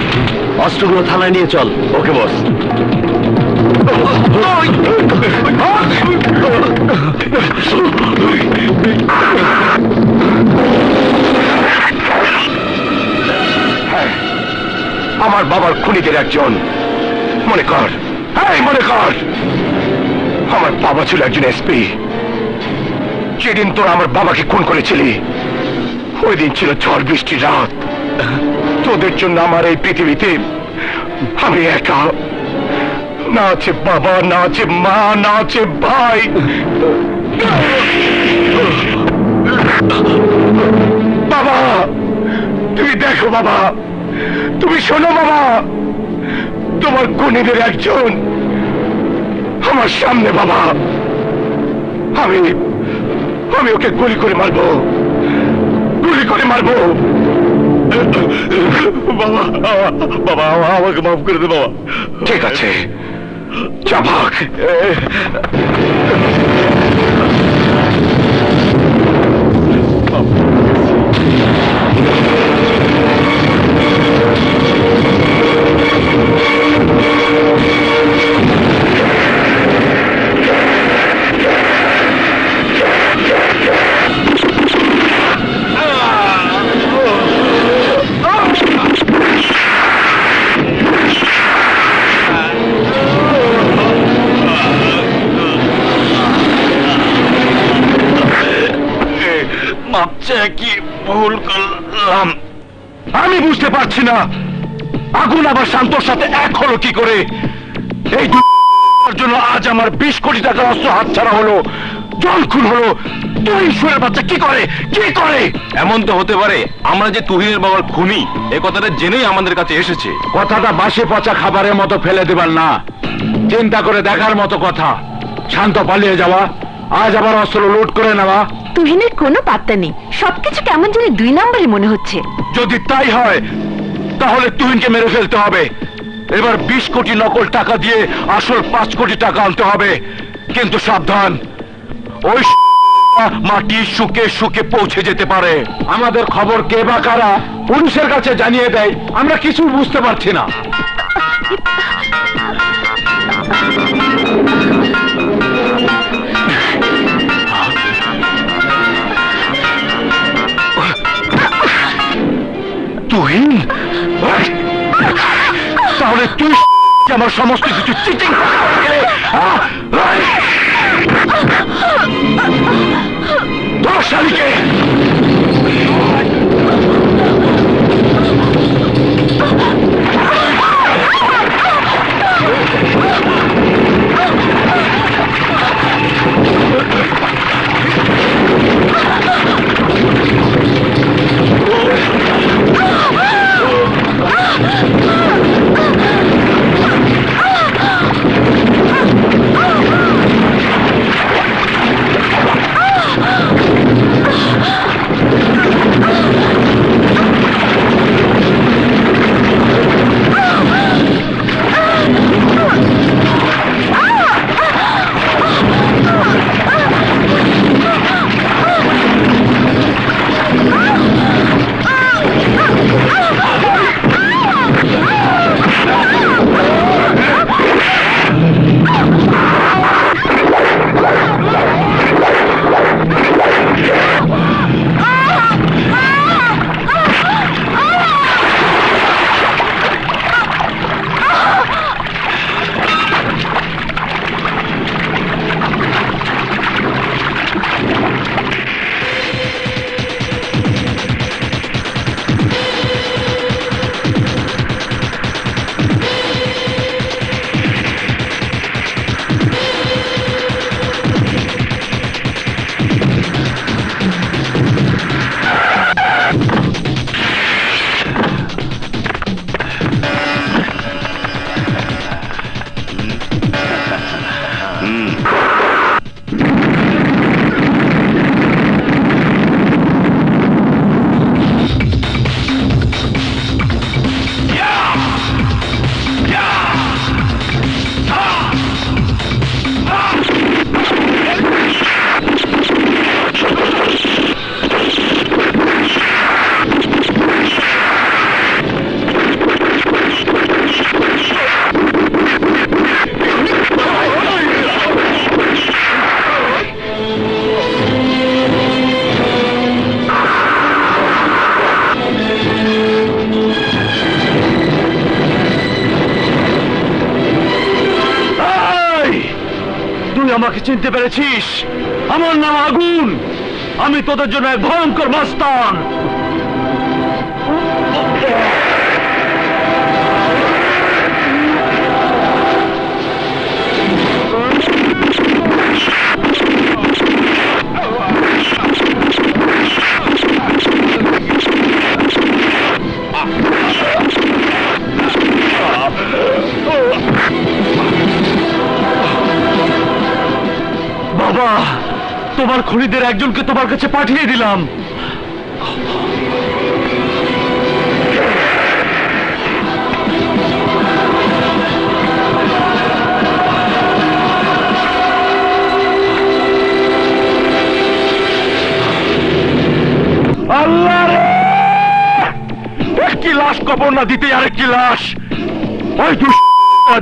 অস্ত্রগুলো থানায় নিয়ে চল। ওকে বস। আমার বাবার খুনিদের একজন। মনে কর, মনে কর, আমার বাবা ছিল একজন এসপি। যেদিন তোরা আমার বাবাকে খুন করেছিলি, ওই দিন ছিল ঝড় বৃষ্টির রাত। তোদের জন্য আমার এই পৃথিবীতে আমি একা। না আছে বাবা, না আছে মা, না আছে ভাই। বাবা, তুমি দেখো বাবা, তুমি শোনো বাবা, তোমার খুনিদের একজন আমার সামনে। বাবা, আমি ওকে গুলি করে মারবো, গুলি করে মারবো। বাবা, বাবা আমাকে মাফ করে দে বাবা। ঠিক আছে, যা ভাগ। কি ভুল করলাম আমি বুঝতে পারছি না। আগুন আবার শান্তর সাথে এক হলো কি করে? এই জন্য আজ আমার 20 কোটি টাকার অস্ত্র হাতছাড়া হলো, জল খুন হলো। তুই ঈশ্বরের বাচ্চা কি করে, কি করে? এমন তো হতে পারে আমরা যে তুহিনের বাবার খুনি এ কথাটা জেনেই আমাদের কাছে এসেছে। কথাটা বাসি পচা খাবারের মতো ফেলে দেবার না, চিন্তা করে দেখার মতো কথা। শান্ত পালিয়ে যাওয়া, আজ আবার অস্ত্র লুট করে নেওয়া। তুহিনের কোনো পাত্তা নেই, সবকিছু কেমন জানি 2 নম্বরই মনে হচ্ছে। যদি তাই হয় তাহলে তুহিনকে মেরে ফেলতে হবে। এবার 20 কোটি নকল টাকা দিয়ে আসল 5 কোটি টাকা আনতে হবে। কিন্তু সাবধান, ওই মাটি শুকে শুকে পৌঁছে যেতে পারে। আমাদের খবর কে বা কারা পুলিশের কাছে জানিয়ে দেয়, আমরা কিছু বুঝতে পারছি না। তুহিন, তাহলে তুই আমার সমস্ত কিছু চিটিং তোর শালীকে আমাকে চিনতে পেরেছিস? আমার নাম আগুন, আমি তোদের জন্য এক ভয়ঙ্কর মাস্তান। বাবা, তোমার খুনিদের একজনকে তোমার কাছে পাঠিয়ে দিলাম। আল্লাহ রে, একটি লাশ কবর না দিতে আরেকটি লাশ। ওই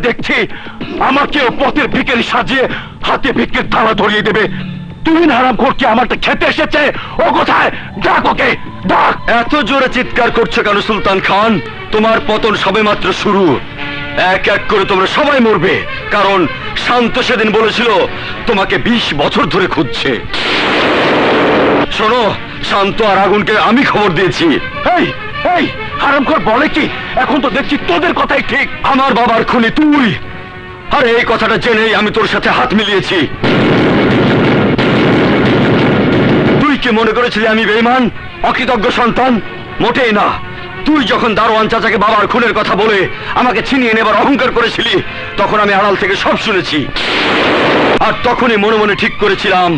দেখছি আমাকেও পথের ভিখারি সাজিয়ে হাতে ভিক্ষের থালা ধরিয়ে দেবে। তুহিন হারামখোরকে আমারটা খেতে এসেছে। ও কোথায়? ডাক ওকে, ডাক। এত জোরে চিৎকার করছো কেন সুলতান খান? তোমার পতন সবেমাত্র শুরু। এক এক করে তোমরা সবাই মরবে, কারণ শান্ত সেদিন বলেছিল তোমাকে 20 বছর ধরে খুঁজছে। শোনো, শান্ত আর আগুনকে আমি খবর দিয়েছি। এই এই হারামখোর বলে কি? এখন তো দেখছি তোদের কথাই ঠিক। আমার বাবার খুনি তুই। আরে এই কথাটা জেনেই আমি তোর সাথে হাত মিলিয়েছি। তুই কি মনে করেছিলি আমি বেঈমান, অকৃতজ্ঞ সন্তান? মোটেই না। তুই যখন দারোয়ান চাচাকে বাবার খুনের কথা বলে আমাকে ছিনিয়ে নেবার অহংকার করেছিলি, তখন আমি আড়াল থেকে সব শুনেছি। আর তখনই মনে মনে ঠিক করেছিলাম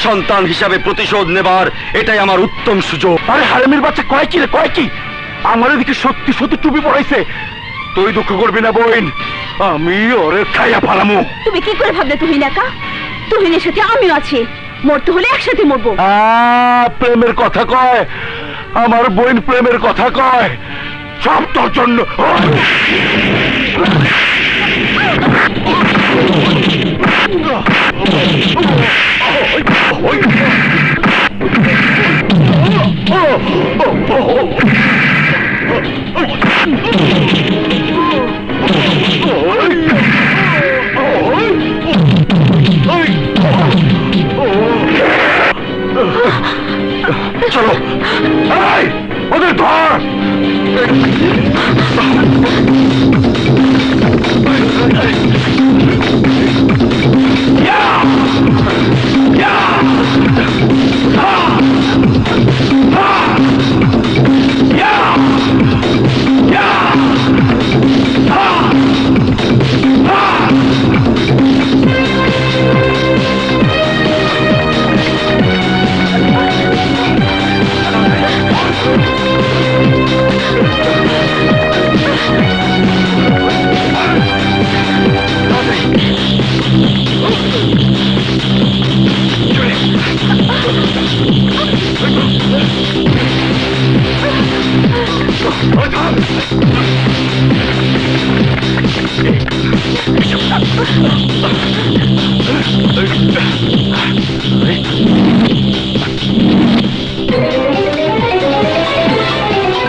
সন্তান হিসাবে প্রতিশোধ নেবার এটাই আমার উত্তম সুযোগ। আরে হারামির বাচ্চা কয় কি রে, কয় কি? আমার এদিকে সত্যি সত্যি টুপি পড়াইছে। তুই দুঃখ করবি না বোন, আমি ওরে খাইয়া ফালামু। তুমি কি করে ভাবলে তুহিন একা? তুহিনের সাথে আমিও আছি, মরতে হলে একসাথে মরবো। প্রেমের কথা কয়, আমার বোন প্রেমের কথা কয়, সব তোর জন্য। চলো ওদের ধর।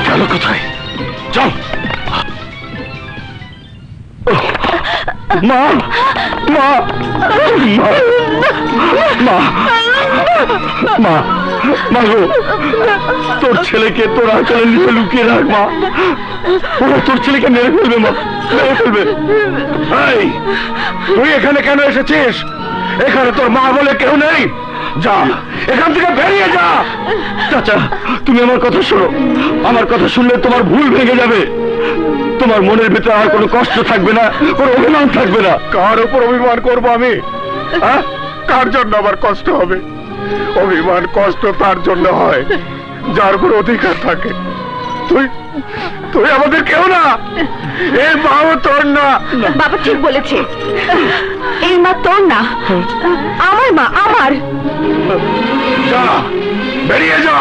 চলো কোথায়? চল। মা মা মা মা মা গো, তোর ছেলেকে তোর আঁচলের নিচে লুকিয়ে রাখ মা, ওরা তোর ছেলেকে মেরে ফেলবে মা, মেরে ফেলবে। এই তুই এখানে কেন এসেছিস? এখানে তোর মা বলে কেউ নেই, যা এখান থেকে বেরিয়ে যা। চাচা তুমি আমার কথা শোনো, আমার কথা শুনলে তোমার ভুল ভেঙে যাবে, তোমার মনের ভিতরে আর কোনো কষ্ট থাকবে না, কোনো অভিমান থাকবে না। কার উপর অভিমান করবো আমি? কার জন্য আমার কষ্ট হবে? অভিমান কষ্ট তার জন্য হয় যার উপর অধিকার থাকে। তুই তুই আমাদের কেউ না, এই মাও তোর না। বাবা ঠিক বলেছে, এই মা তোর না, আমার মা, আমার। যা বেরিয়ে যা,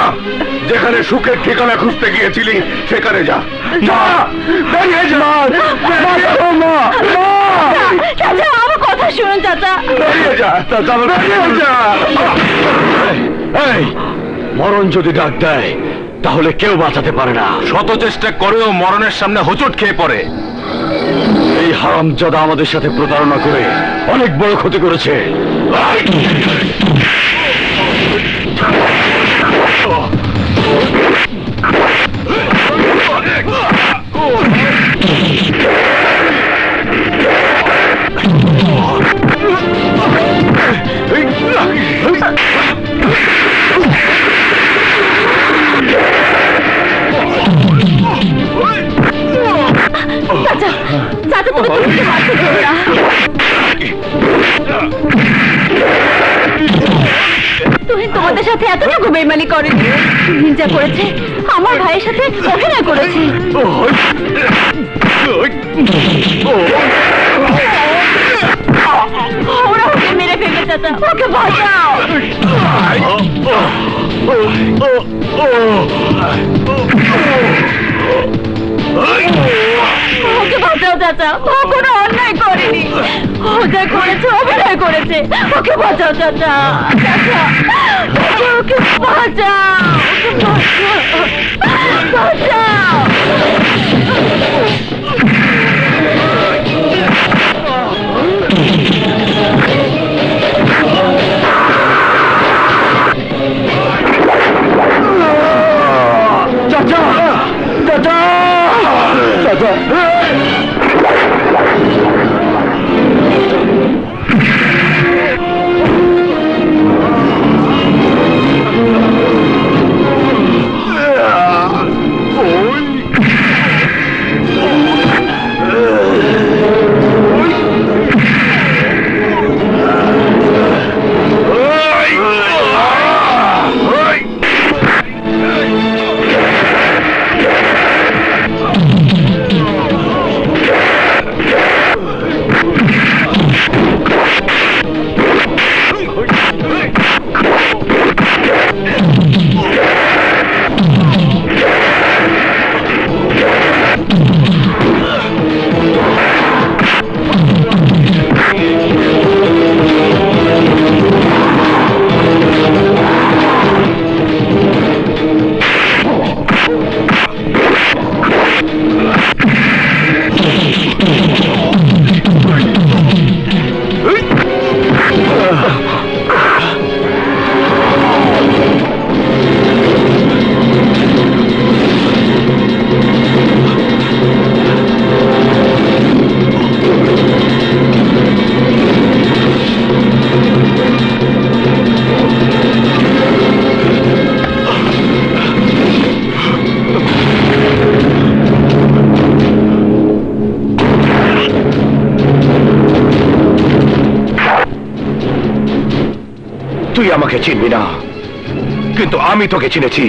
যেখানে সুখের ঠিকানা খুঁজতে গিয়েছিলি সেখানে যা, যা বেরিয়ে যা। চাচা আমার কথা শুনুন চাচা, বেরিয়ে যা চাচা, বেরিয়ে যা। এই মরণ যদি ডাক দেয় তাহলে কেউ বাঁচাতে পারে না, শত চেষ্টা করেও মরণের সামনে হোঁচট খেয়ে পড়ে। এই হারামজাদা আমাদের সাথে প্রতারণা করে অনেক বড় ক্ষতি করেছে। চাচা চাচা তুমি তুহিনকে মারতে দেবে না। তুহিন তোমাদের সাথে এতটুকু বেইমানি করেনি, তুহিন যা করেছে আমার ভাইয়ের সাথে অভিনয় করেছে। ওরা ওকে মেরে ফেলবে চাচা, ওকে বাঁচাও। ওকে বাঁচাও চাচা, ও কোনো অন্যায় করেনি, ও যা করেছে অভিনয় করেছে, ওকে বাঁচাও চাচা, চাচা ওকে বাঁচাও, ওকে বাঁচাও। চাচা চাচা চাচা তুই আমাকে চিনবি না, কিন্তু আমি তোকে চিনেছি।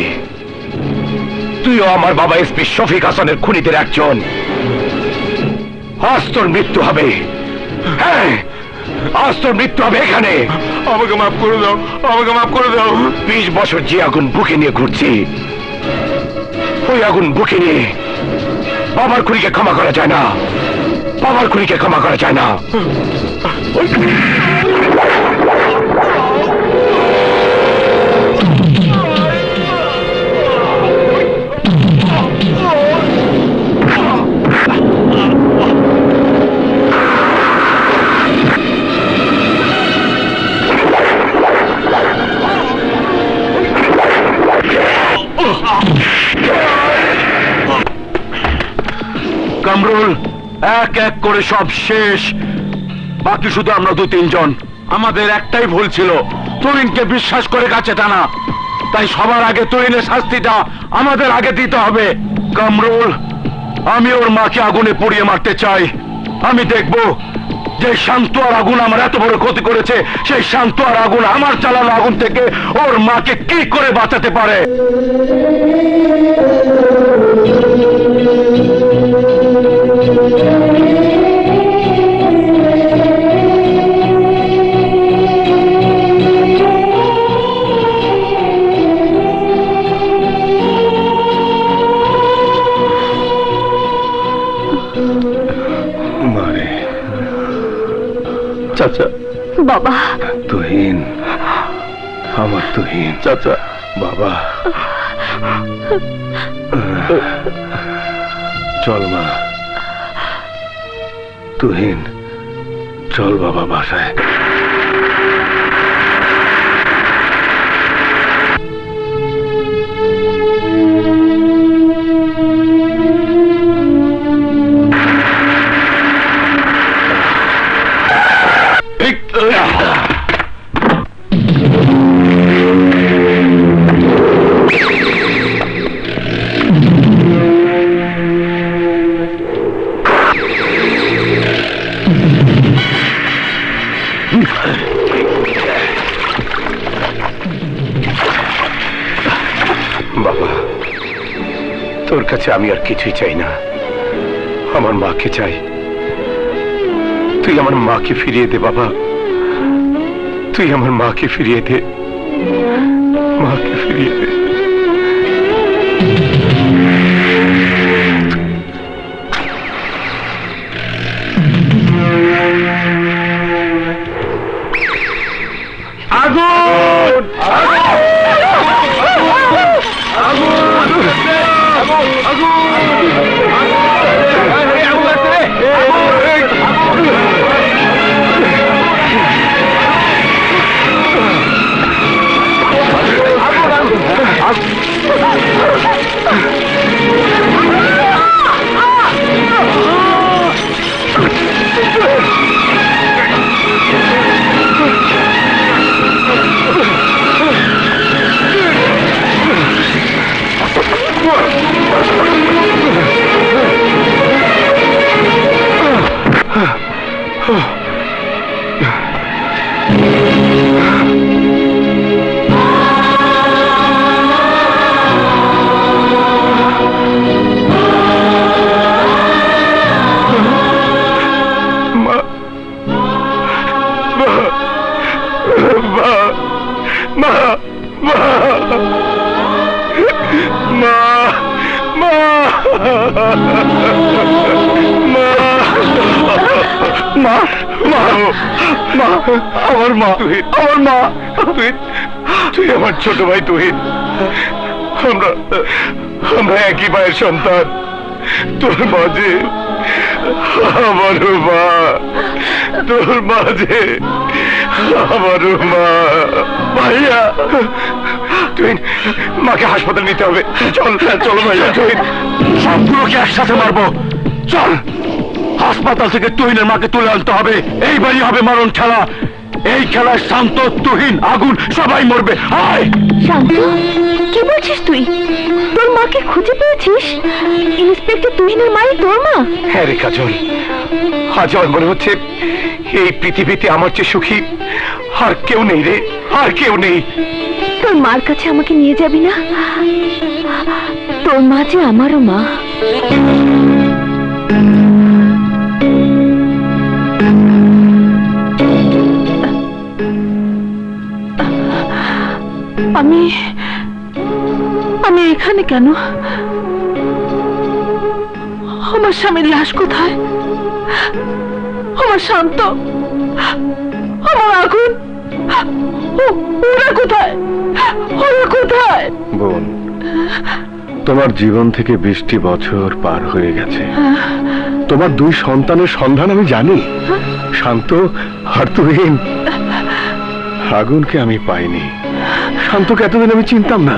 তুইও আমার বাবা এসপি শফিক হাসানের খুনিদের একজন। আজ তোর মৃত্যু হবে। হ্যাঁ, আজ তোর মৃত্যু হবে এখানে। আমাকে মাফ করে দাও, আমাকে মাফ করে দাও। 20 বছর যে আগুন বুকে নিয়ে ঘুরছি, ওই আগুন বুকে নিয়ে বাবার খুনিকে ক্ষমা করা যায় না, বাবার খুনিকে ক্ষমা করা যায় না। কামরুল, এক এক করে সব শেষ, বাকি শুধু আমরা 2-3 জন। আমাদের একটাই ভুল ছিল, তুহিনকে বিশ্বাস করে কাছে টানা। তাই সবার আগে তুহিনের শাস্তিটা আমাদের আগে দিতে হবে। কামরুল, আমি ওর মাকে আগুনে পুড়িয়ে মারতে চাই। আমি দেখব যে শান্ত আর আগুন আমার এত বড় ক্ষতি করেছে, সেই শান্ত আর আগুন আমার চালানো আগুন থেকে ওর মাকে কি করে বাঁচাতে পারে। চাচা, বাবা, তুহিন, আমার তুহিন। চাচা, বাবা, চল মা। তুহিন, চল বাবা বাসায়। বাবা, তোর কাছে আমি আর কিছুই চাই না, আমার মাকে চাই। তুই আমার মাকে ফিরিয়ে দে বাবা, তুই আমার মাকে ফিরিয়ে দে, মাকে ফিরিয়ে দে। আগুন! আমার মা, আমার মা, তুই আমার ছোট ভাই তুহিন। আমরা একই মায়ের সন্তান। তোর মাঝে আমারও মা, তোর মাঝে আমারও মা। ভাইয়া, তুহিন, মাকে হাসপাতালে নিতে হবে। চল চলো ভাইয়া। তুহিন, সবগুলোকে একসাথে মারবো। চল, হাসপাতাল থেকে তুহিনের মাকে তুলে আনতে হবে। এইবারই হবে মারণ খেলা। এই খেলায় শান্ত, তুহিন, আগুন সবাই মরবে। আয় শান্ত, কি বলছিস তুই? তোর মাকে খুঁজে পেয়েছিস? ইন্সপেক্টর তুহিনের মাই তোর মা? হ্যাঁ রে কাজল, আজ আমার মনে হচ্ছে এই পৃথিবীতে আমার চেয়ে সুখী আর কেউ নেই রে, আর কেউ নেই। তোর মার কাছে আমাকে নিয়ে যাবি না? তোর মা যে আমারও মা। আমি আমি এখানে কেন? আমার স্বামীর লাশ কোথায়? আমার শান্ত, আমার আগুন, ওরা কোথায়? ওরা কোথায়? বোন, তোমার জীবন থেকে 20টি বছর পার হয়ে গেছে। তোমার 2 সন্তানের সন্ধান আমি জানি, শান্ত আর তুহিন। আগুনকে আমি পাইনি, শান্তকে এতদিন আমি চিনতাম না,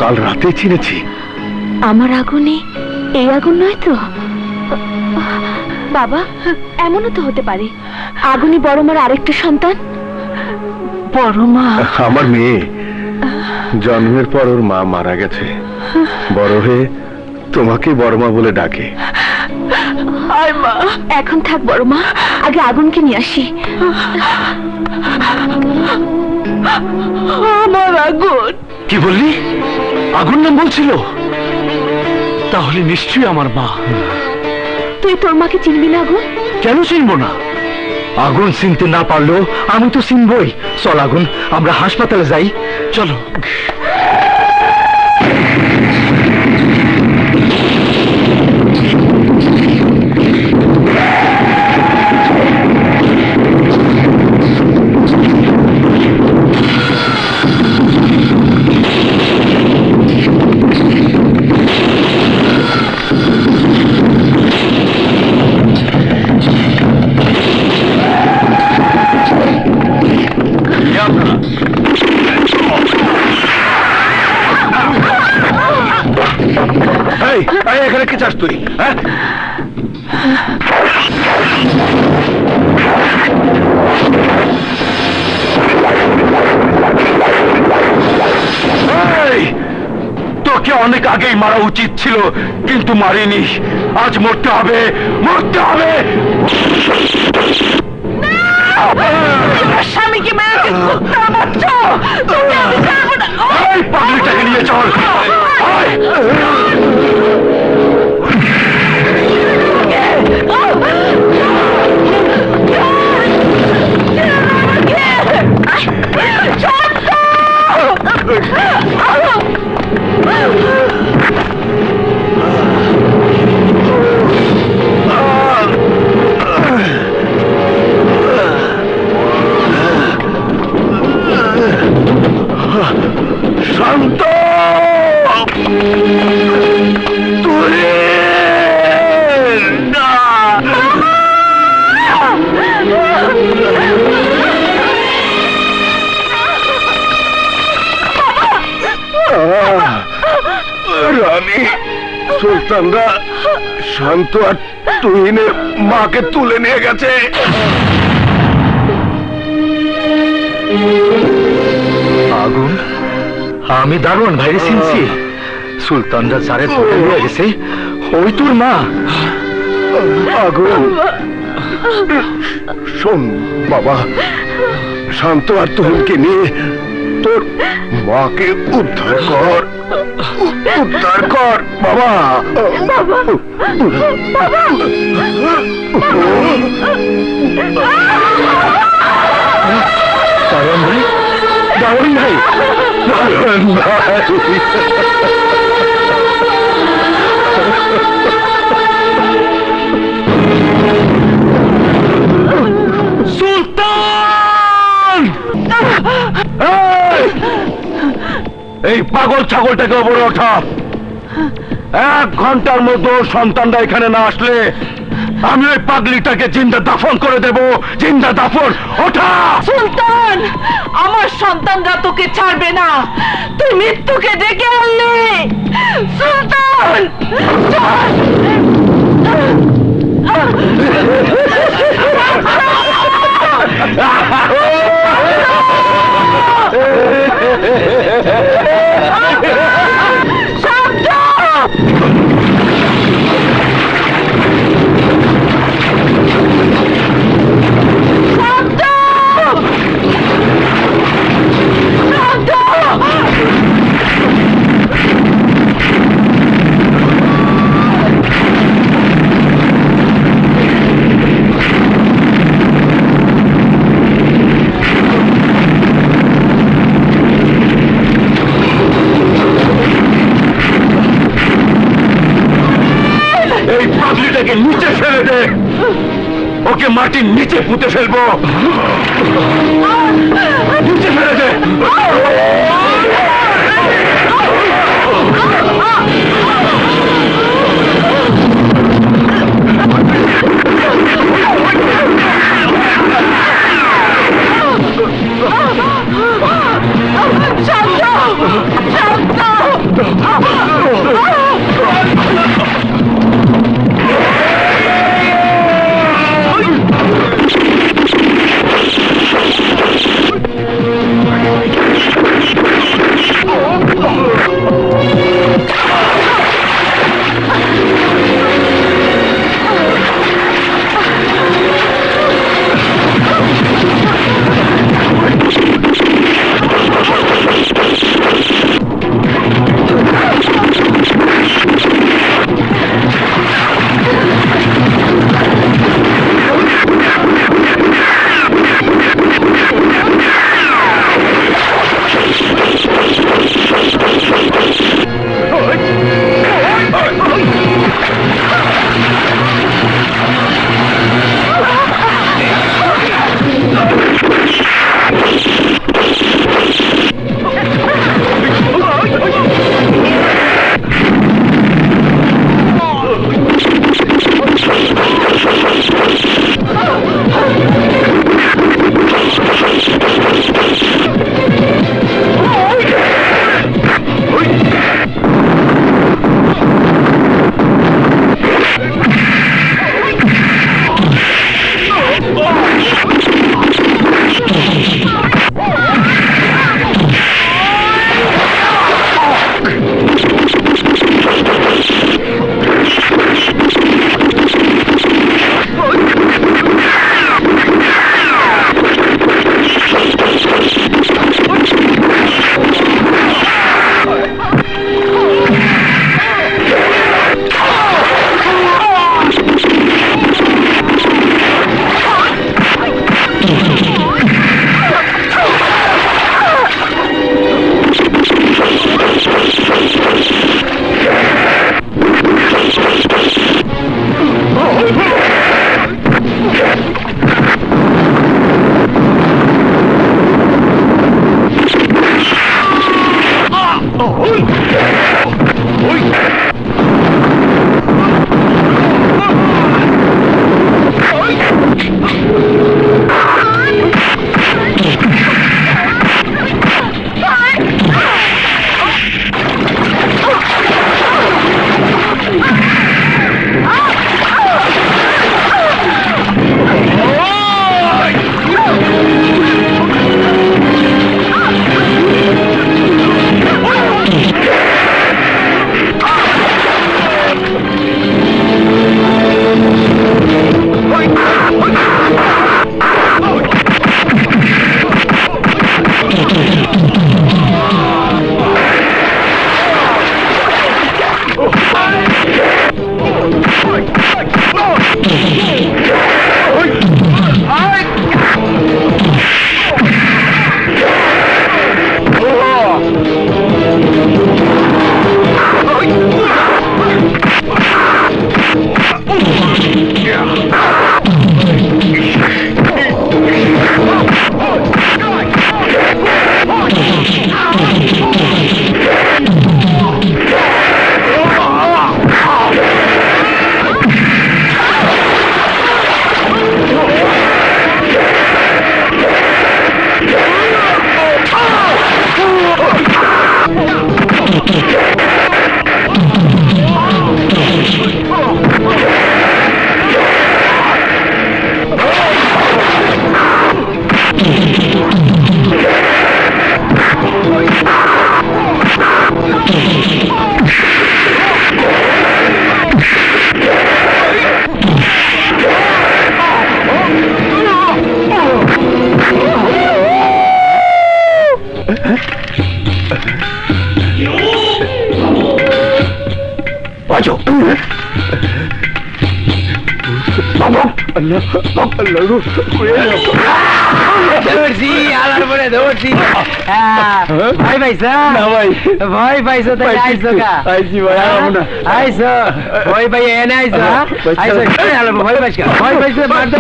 কাল রাতে চিনেছি। আমার আগুনে এই আগুন নয় তো? বাবা, এমনও তো হতে পারে আগুনই বড় মার আরেকটা সন্তান। বড় মা আমার মেয়ে, জন্মের পর ওর মা মারা গেছে, বড় হয়ে তোমাকে বড় মা বলে ডাকে। এখন থাক বড় মা, আগে আগুনকে নিয়ে আসি। আমার আগুন। কি বললি? আগুন নাম বলছিল? তাহলে নিশ্চয়ই আমার মা। তুই তোর মাকে চিনবি না আগুন? কেন চিনবো না? আগুন চিনতে না পারলেও আমি তো চিনবই। চল আগুন, আমরা হাসপাতালে যাই, চলো। এখানে কি চাস তুই? তোকে অনেক আগেই মারা উচিত ছিল, কিন্তু মারিনি। আজ মরতে হবে, মরতে হবে। স্বামীকে মেরেছে, কুত্তার বাচ্চা! তোকে আমি ছাড়বো না। পাগলিটাকে নিয়ে চল। শান্ত, রানী, সুলতানরা শান্ত আর তুহিনের মাকে তুলে নিয়ে গেছে। আগুন, আমি দারোয়ান ভাইরে চিনছি। সুলতানরা যারে ধরে নিয়ে গেছে ওই তোর মা। আগুন, শোন বাবা, শান্ত আর তুহিনকে নিয়ে তোর মাকে উদ্ধার কর, উদ্ধার কর বাবা। দারোয়ান ভাই, দারোয়ান ভাই, দারোয়ান ভাই। সুলতান! এই পাগল ছাগলটাকে ওপরে ওঠা। 1 ঘন্টার মধ্যে সন্তানরা এখানে না আসলে আমি ওই পাগলিটাকে জিন্দা দাফন করে দেব। জিন্দা দাফন। ওঠা! সুলতান, আমার সন্তানরা তোকে ছাড়বে না। তুই মৃত্যুকে ডেকে আনলি। সুলতান, এটাকে নিচে ফেলে দে, ওকে মাটির নিচে পুঁতে ফেলবো। নিচে ফেলে দে। ধরছি আলার পরে ধরছি ভাই পাইছা না ভাই ভয় পাইছো তাই আইছো কা আইছি ভাই না আইছো ভয় পাই এনে আইছো আইছো আলার ভয় পাইছো ভয় পাইছো মার দে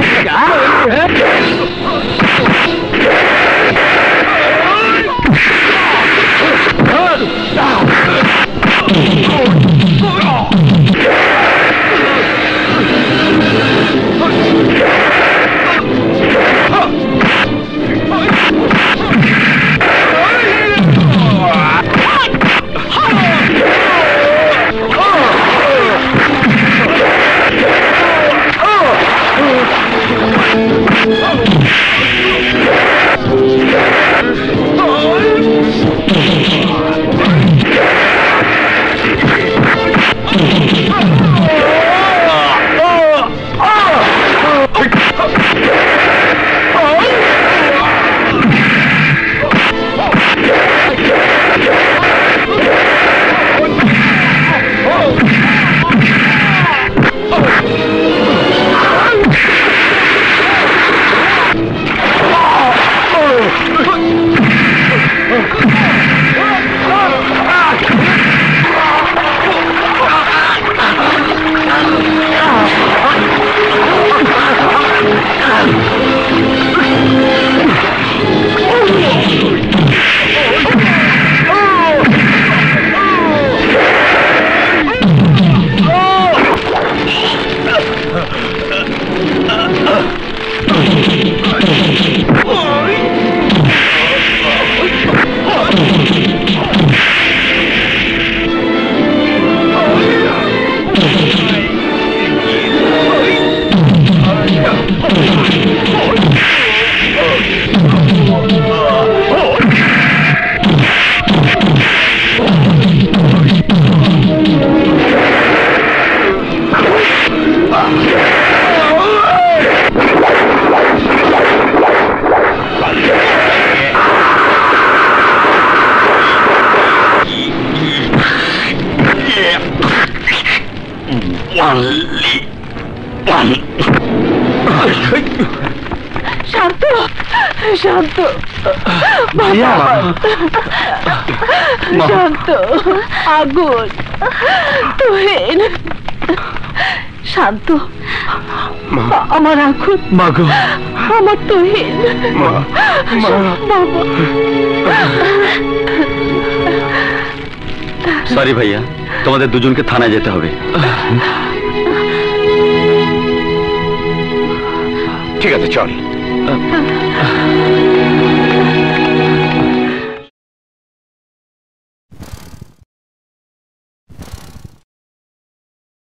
শান্ত শান্ত শান্ত আগুন তুহিন শান্ত আমার আগুন মাগো আমার তুহিন বাবা সরি ভাইয়া, তোমাদের দুজনকে থানায় যেতে হবে। ঠিক আছে চল।